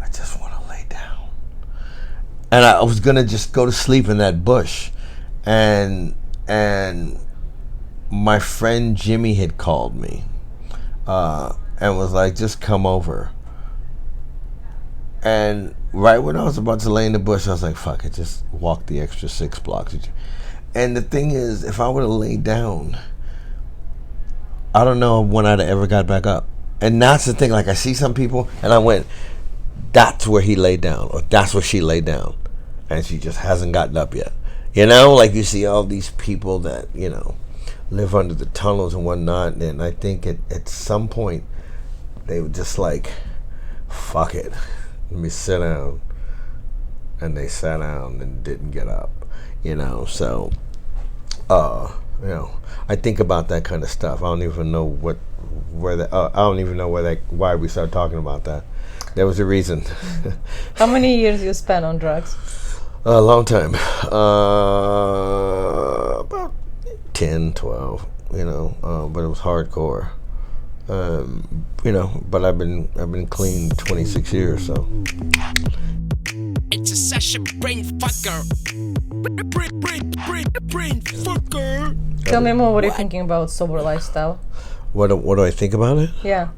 I just want to lay down. And I was going to just go to sleep in that bush. And my friend Jimmy had called me and was like, just come over. And right when I was about to lay in the bush, I was like, fuck it, just walk the extra 6 blocks. And the thing is, if I would have laid down, I don't know when I'd have ever got back up. And that's the thing, like, I see some people, and I went, that's where he laid down, or that's where she laid down, and she just hasn't gotten up yet. You know, like, you see all these people that, you know, live under the tunnels and whatnot, and I think at some point, they were just like, fuck it, let me sit down. And they sat down and didn't get up, you know, so, you know, I think about that kind of stuff. I don't even know why we started talking about that. There was a reason. How many years you spent on drugs? A long time. About 10, 12, you know, but it was hardcore. You know, but I've been clean 26 years, so. It's a Sasha BrainFucker. BrainFucker. Tell me more, what are you thinking about sober lifestyle? What do I think about it? Yeah.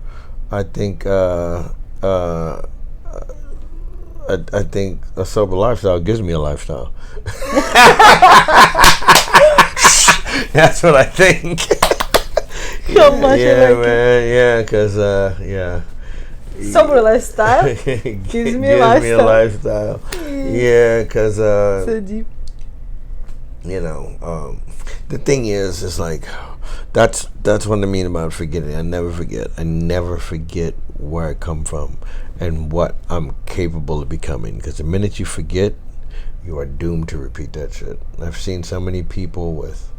I think I think a sober lifestyle gives me a lifestyle. That's what I think. So much yeah, like man. Yeah, because yeah. Sober lifestyle gives me a lifestyle. Yeah, because So deep. you know, the thing is, it's like that's what I mean about forgetting. I never forget. I never forget where I come from and what I'm capable of becoming. Because the minute you forget, you are doomed to repeat that shit. I've seen so many people with,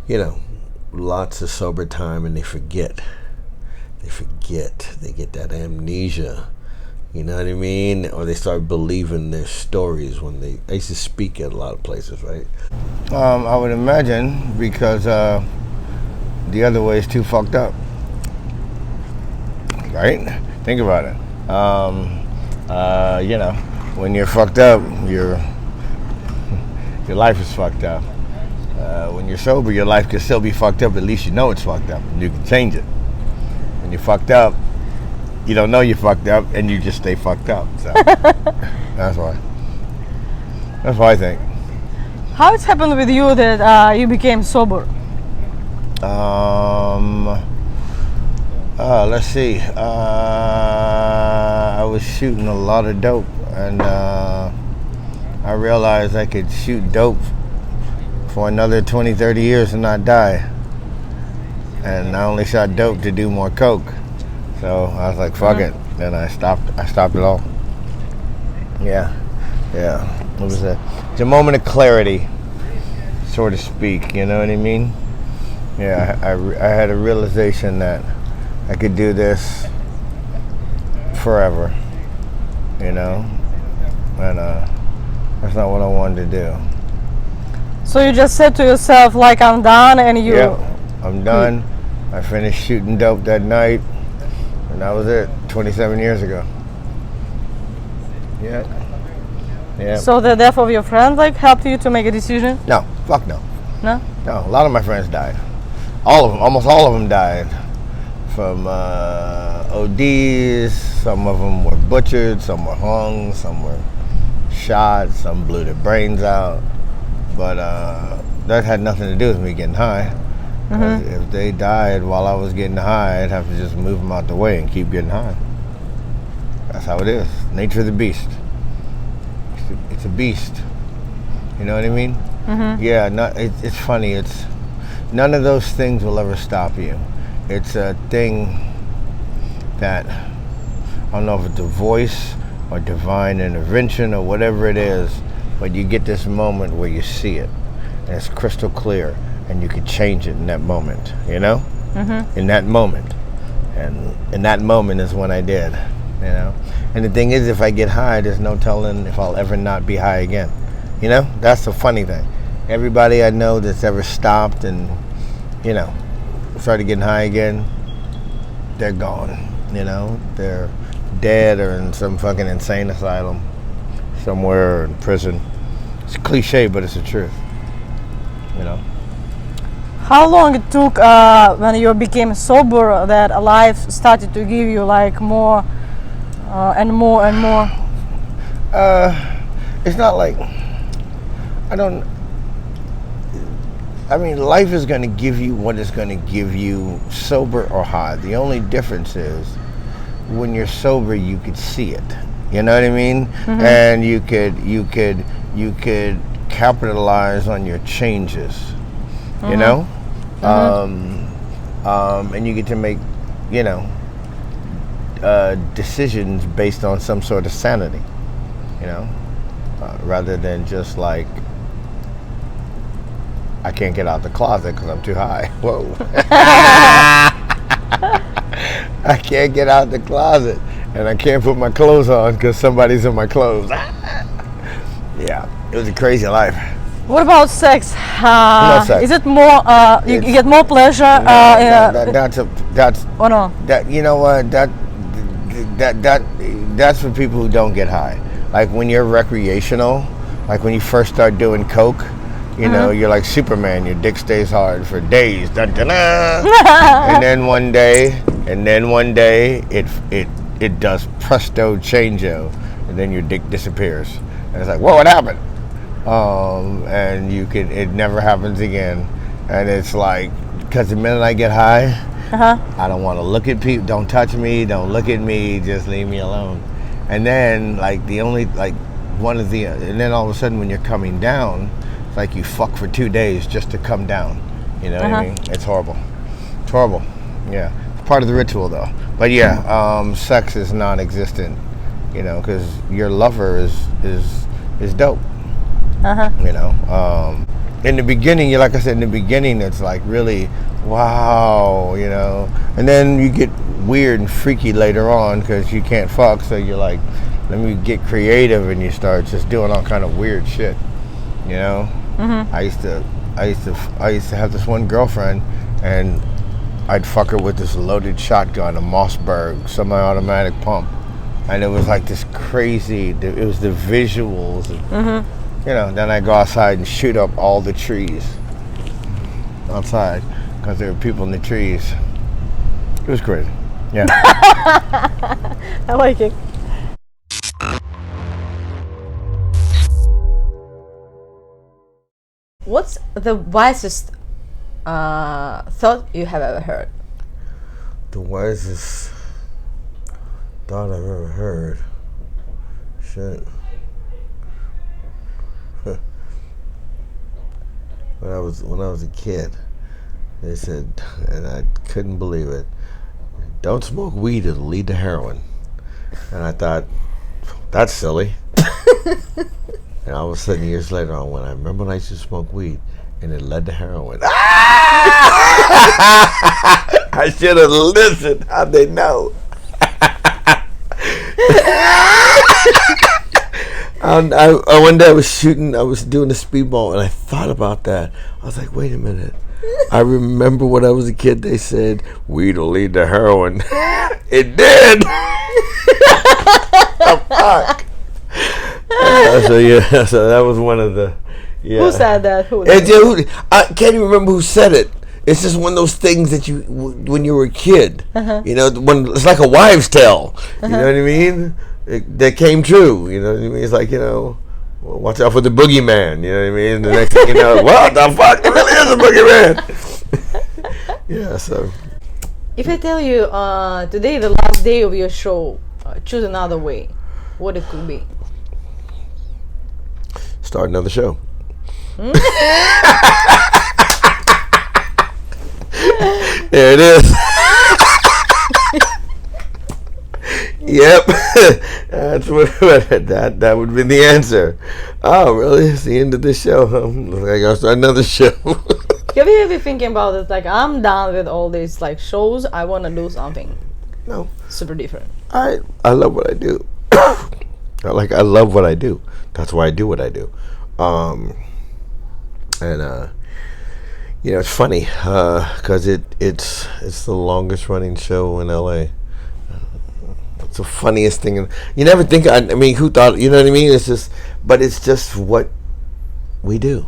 you know, lots of sober time, and they forget. They get that amnesia. You know what I mean? Or they start believing their stories when I used to speak at a lot of places, right? I would imagine because the other way is too fucked up, right? Think about it. You know, when you're fucked up, your life is fucked up. When you're sober, your life can still be fucked up. At least you know it's fucked up, and you can change it. When you're fucked up, you don't know you're fucked up, and you just stay fucked up. So that's why. That's what I think. How it happened with you that you became sober? Let's see. I was shooting a lot of dope, and I realized I could shoot dope for another 20, 30 years and not die. And I only shot dope to do more coke. So I was like, fuck it. Then I stopped it all. Yeah. It was it's a moment of clarity, so to speak, you know what I mean? Yeah, I had a realization that I could do this forever, you know? And that's not what I wanted to do. So you just said to yourself, like, I'm done, and you... Yeah, I'm done. I finished shooting dope that night, and that was it, 27 years ago. Yeah. So the death of your friend, like, helped you to make a decision? No, fuck no. No? No, a lot of my friends died. All of them, almost all of them died from ODs. Some of them were butchered, some were hung, some were shot, some blew their brains out. But that had nothing to do with me getting high. If they died while I was getting high, I'd have to just move them out the way and keep getting high. That's how it is. Nature of the beast. it's a beast. You know what I mean? Yeah. It's funny. It's none of those things will ever stop you. It's a thing that I don't know if it's a voice or divine intervention or whatever it is, but you get this moment where you see it, and it's crystal clear, and you can change it in that moment. You know? In that moment. And in that moment is when I did, you know. And the thing is, if I get high, there's no telling if I'll ever not be high again. You know, that's the funny thing. Everybody I know that's ever stopped and, you know, started getting high again, they're gone. You know, they're dead or in some fucking insane asylum somewhere or in prison. It's a cliche, but it's the truth. You know. How long it took when you became sober that life started to give you like more and more and more? It's not like I mean, life is going to give you what it's going to give you, sober or high. The only difference is when you're sober, you could see it. You know what I mean? And you could capitalize on your changes. You know? And you get to make, you know, decisions based on some sort of sanity, you know, rather than just like, I can't get out the closet because I'm too high. Whoa. I can't get out the closet and I can't put my clothes on because somebody's in my clothes. Yeah, it was a crazy life. What about sex? Sex. Is it more? You get more pleasure? That's or no? That, you know what, that's for people who don't get high. Like when you're recreational, like when you first start doing coke, you know, you're like Superman. Your dick stays hard for days. Dun, dun, dun. And then one day, it does presto changeo, and then your dick disappears. And it's like, whoa, what happened? And it never happens again. And it's like, because the minute I get high, I don't want to look at people. Don't touch me. Don't look at me. Just leave me alone. And then, like, and then all of a sudden when you're coming down, it's like you fuck for 2 days just to come down. You know what I mean? It's horrible. It's horrible. Yeah. It's part of the ritual, though. But yeah, sex is non-existent, you know, because your lover is dope. You know, in the beginning, like I said, in the beginning, it's like really, wow, you know, and then you get weird and freaky later on because you can't fuck, so you're like, let me get creative, and you start just doing all kind of weird shit, you know. I used to have this one girlfriend, and I'd fuck her with this loaded shotgun, a Mossberg semi-automatic pump, and it was like this crazy. It was the visuals. You know, then I go outside and shoot up all the trees outside because there were people in the trees. It was crazy. Yeah. I like it. What's the wisest thought you have ever heard? The wisest thought I've ever heard. Shit. When I was a kid, they said, and I couldn't believe it, don't smoke weed, it'll lead to heroin. And I thought, that's silly. And all of a sudden, years later on, when I remember when I used to smoke weed, and it led to heroin. I should have listened. How'd they know? One day I was doing a speedball, and I thought about that. I was like, wait a minute. I remember when I was a kid, they said, weed will lead to heroin. It did. Oh, fuck. So that was one of the, yeah. Who said that? I can't even remember who said it. It's just one of those things that you, when you were a kid, you know, it's like a wives' tale. You know what I mean? That came true. You know what I mean? It's like, you know, well, watch out for the boogeyman. You know what I mean? The next thing you know, what the fuck? There really is a boogeyman. Yeah. So, if I tell you today the last day of your show, choose another way, what it could be? start another show. There it is. Yep. That's what that would be the answer. Oh, really? It's the end of this show. Looks like I gotta start another show. Have you ever thinking about it? Like, I'm done with all these like shows. I want to do something No. super different. I love what I do. I love what I do. That's why I do what I do. It's funny because it's the longest running show in LA. It's the funniest thing. You never think. I mean, who thought? You know what I mean? It's just what we do.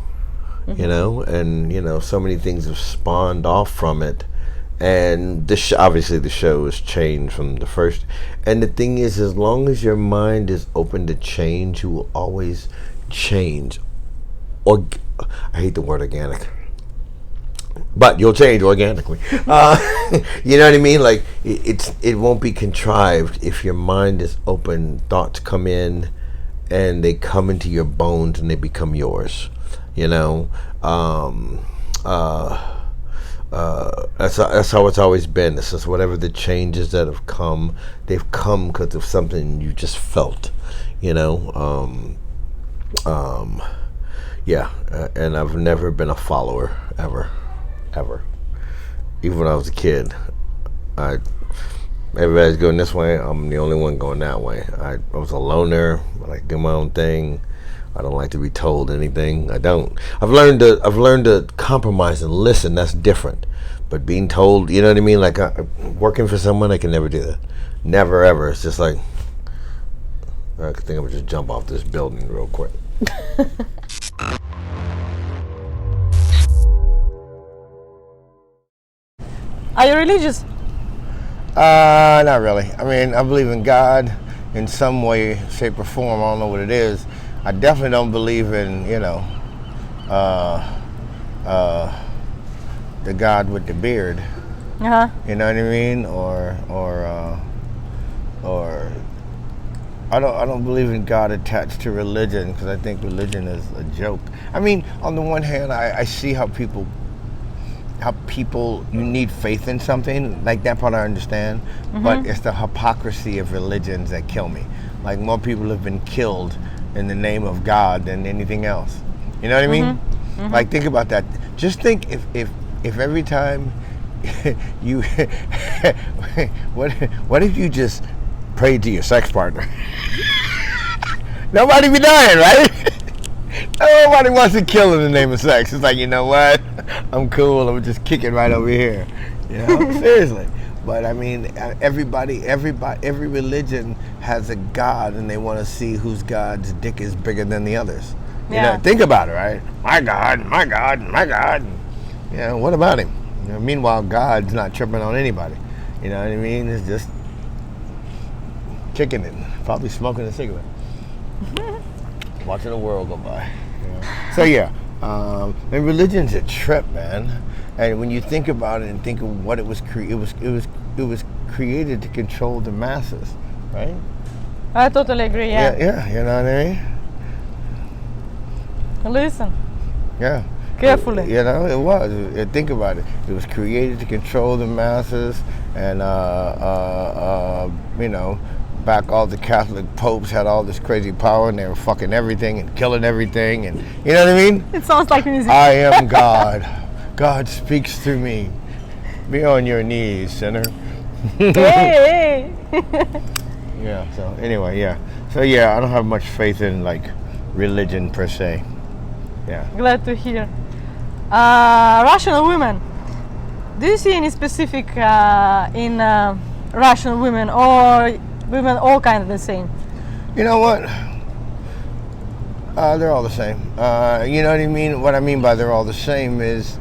You know, and so many things have spawned off from it. And obviously the show has changed from the first. And the thing is, as long as your mind is open to change, you will always change. Or I hate the word organic, but you'll change organically. You know what I mean? Like it won't be contrived if your mind is open. Thoughts come in, and they come into your bones, and they become yours. You know. That's how it's always been. It's just whatever the changes that have come, they've come because of something you just felt, and I've never been a follower ever. Even when I was a kid, everybody's going this way, I'm the only one going that way. I was a loner. I like to do my own thing. I don't like to be told anything. I don't. I've learned to compromise and listen. That's different. But being told, you know what I mean? Like working for someone, I can never do that. Never ever. It's just like I think I'm gonna just jump off this building real quick. Are you religious? Not really. I mean, I believe in God in some way, shape, or form. I don't know what it is. I definitely don't believe in, the God with the beard. Uh-huh. You know what I mean? Or I don't believe in God attached to religion because I think religion is a joke. I mean, on the one hand, I see how people you need faith in something. Like that part I understand, but it's the hypocrisy of religions that kill me. Like more people have been killed in the name of God than anything else. You know what I mean? Like think about that. Just think if every time you what if you just prayed to your sex partner? Nobody be dying, right? Nobody wants to kill in the name of sex. It's like, you know what? I'm cool. I'm just kick it right over here. Seriously. But I mean, every religion has a God, and they want to see whose God's dick is bigger than the others. Yeah. Think about it, right? My God, my God, my God. What about him? Meanwhile, God's not tripping on anybody. You know what I mean? It's just kicking it, probably smoking a cigarette, watching the world go by. So and religion's a trip, man. And when you think about it and think of what it was created to control the masses, right? I totally agree. Yeah. Yeah. You know what I mean? Listen. Yeah. Carefully. It was. Think about it. It was created to control the masses, and back all the Catholic popes had all this crazy power, and they were fucking everything and killing everything, and you know what I mean? It sounds like music. I am God. God speaks through me. Be on your knees, sinner. Hey. Yeah. So anyway, yeah. So I don't have much faith in like religion per se. Yeah. Glad to hear. Russian women. Do you see any specific in Russian women, or women all kind of the same? You know what? They're all the same. You know what I mean? What I mean by they're all the same is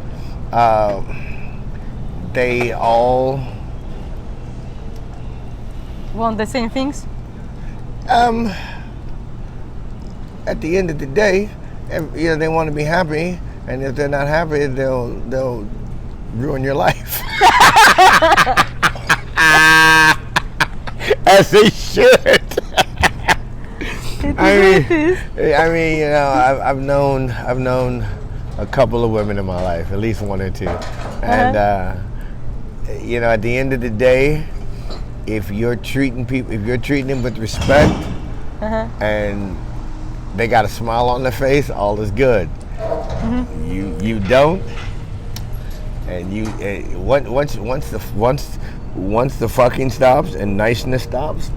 they all want the same things? At the end of the day, they want to be happy, and if they're not happy, they'll ruin your life. As they should. I mean, you know, I've known a couple of women in my life, at least one or two, and you know, at the end of the day, if you're treating them with respect, and they got a smile on their face, all is good. You don't, and once the fucking stops and niceness stops,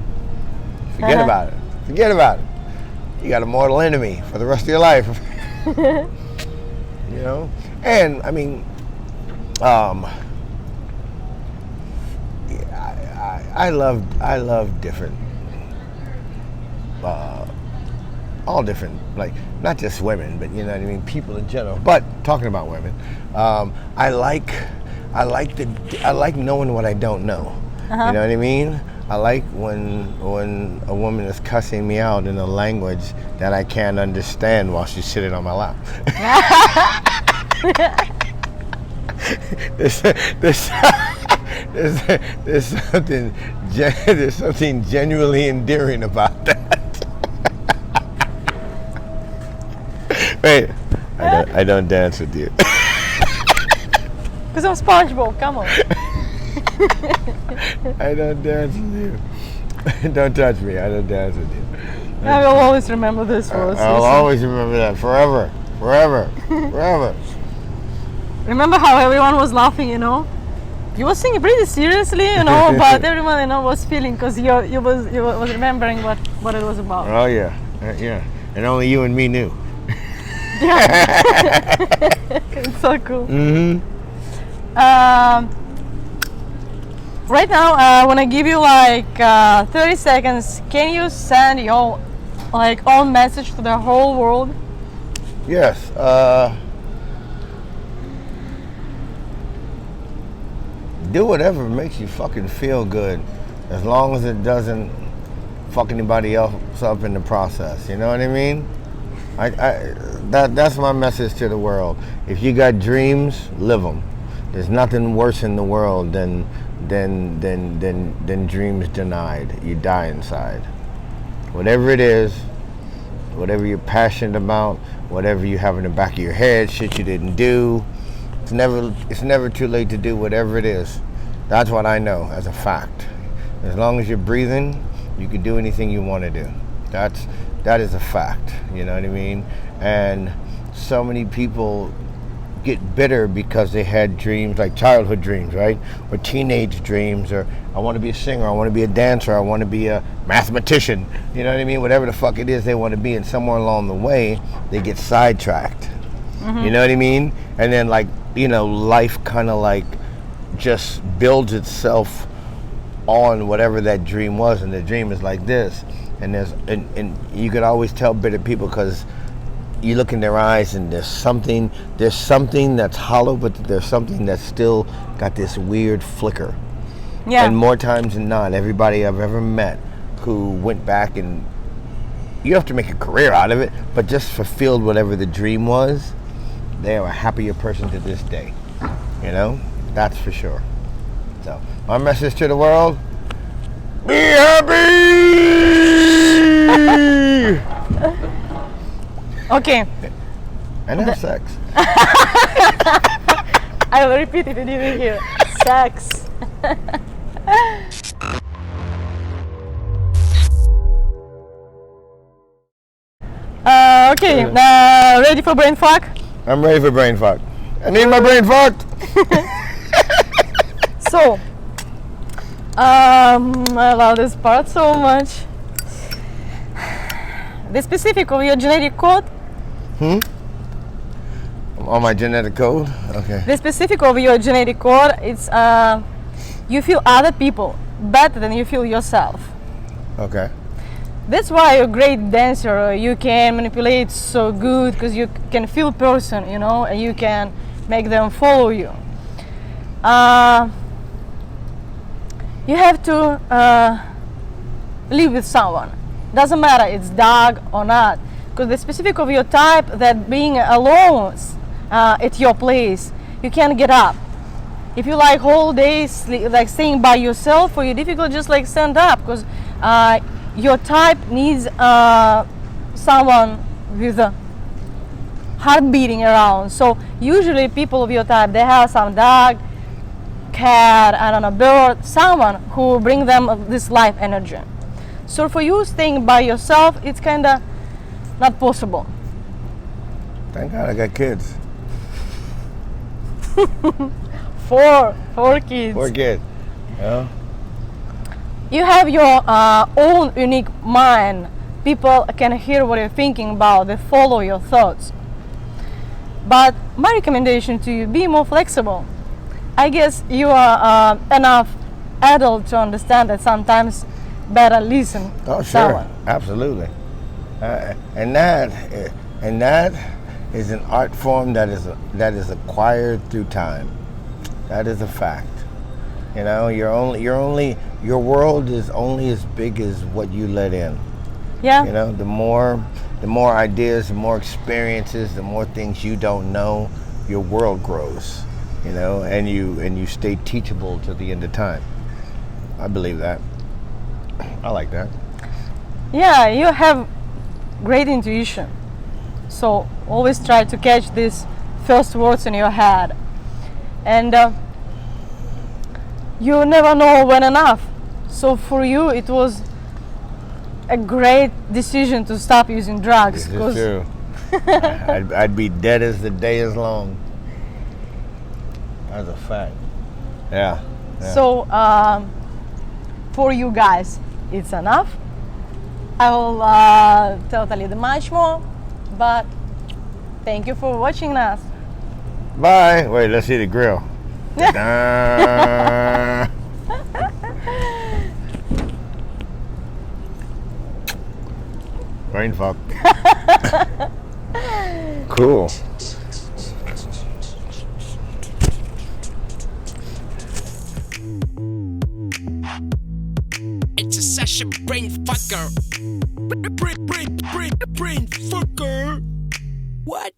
forget about it. Forget about it. You got a mortal enemy for the rest of your life. You know, and I mean, I love different, all different, like not just women, but you know what I mean, people in general. But talking about women, I like knowing what I don't know. You know what I mean? I like when a woman is cussing me out in a language that I can't understand while she's sitting on my lap. There's something genuinely endearing about that. Wait, I don't dance with you. Because I'm SpongeBob, come on. I don't dance with you. Don't touch me. I don't dance with you. I will always remember this for us. I'll always remember that forever. Remember how everyone was laughing, you know? You were singing pretty seriously, you know, but everyone, you know, was feeling because you was remembering what it was about. Oh yeah, yeah, and only you and me knew. Yeah, it's so cool. Right now, I want to give you like 30 seconds. Can you send your like own message to the whole world? Yes. Do whatever makes you fucking feel good, as long as it doesn't fuck anybody else up in the process. You know what I mean? That's my message to the world. If you got dreams, live them. There's nothing worse in the world than dreams denied. You die inside. Whatever it is, whatever you're passionate about, whatever you have in the back of your head, shit you didn't do, it's never too late to do whatever it is. That's what I know as a fact. As long as you're breathing, you can do anything you want to do. That is a fact. You know what I mean? And so many people get bitter because they had dreams, like childhood dreams, right? Or teenage dreams, or I want to be a singer, I want to be a dancer, I want to be a mathematician. You know what I mean? Whatever the fuck it is they want to be, and somewhere along the way, they get sidetracked. You know what I mean? And then, like, you know, life kind of like just builds itself on whatever that dream was, and the dream is like this. And and you could always tell bitter people because you look in their eyes and there's something that's hollow, but there's something that's still got this weird flicker. Yeah. And more times than not, everybody I've ever met who went back, and you don't have to make a career out of it, but just fulfilled whatever the dream was, they are a happier person to this day. You know? That's for sure. So, my message to the world, be happy! Okay. And have sex. I will repeat if you didn't hear. Sex. Okay, ready for BrainFuck? I'm ready for BrainFuck. I need my brain fucked. So, I love this part so much. The specific of your genetic code. On my genetic code? Okay. The specific of your genetic code, it's you feel other people better than you feel yourself. Okay. That's why you're a great dancer. You can manipulate so good because you can feel person, you know, and you can make them follow you. You have to live with someone. Doesn't matter it's dog or not, because the specific of your type that being alone at your place, you can't get up. If you like whole days like staying by yourself, for you difficult, just like stand up, because your type needs someone with a heart beating around. So usually people of your type, they have some dog, cat, I don't know, bird, someone who bring them this life energy. So for you staying by yourself, it's kind of not possible. Thank God I got kids. Four kids. 4 kids. Yeah. You have your own unique mind. People can hear what you're thinking about. They follow your thoughts. But my recommendation to you, be more flexible. I guess you are enough adult to understand that sometimes better listen. Oh, sure. Someone. Absolutely. And that is an art form that is acquired through time. That is a fact. You know, your world is only as big as what you let in. Yeah. You know, the more ideas, the more experiences, the more things you don't know, your world grows. You know, and you stay teachable to the end of time. I believe that. I like that. Yeah, you have great intuition. So always try to catch these first words in your head. And you never know when enough. So for you, it was a great decision to stop using drugs. This is true. I'd be dead as the day is long. That's a fact. Yeah. So for you guys, it's enough. I will tell Toledo much more, but thank you for watching us. Bye. Wait, let's see the grill. BrainFuck. Cool. It's a Sasha BrainFucker. BrainFucker. What?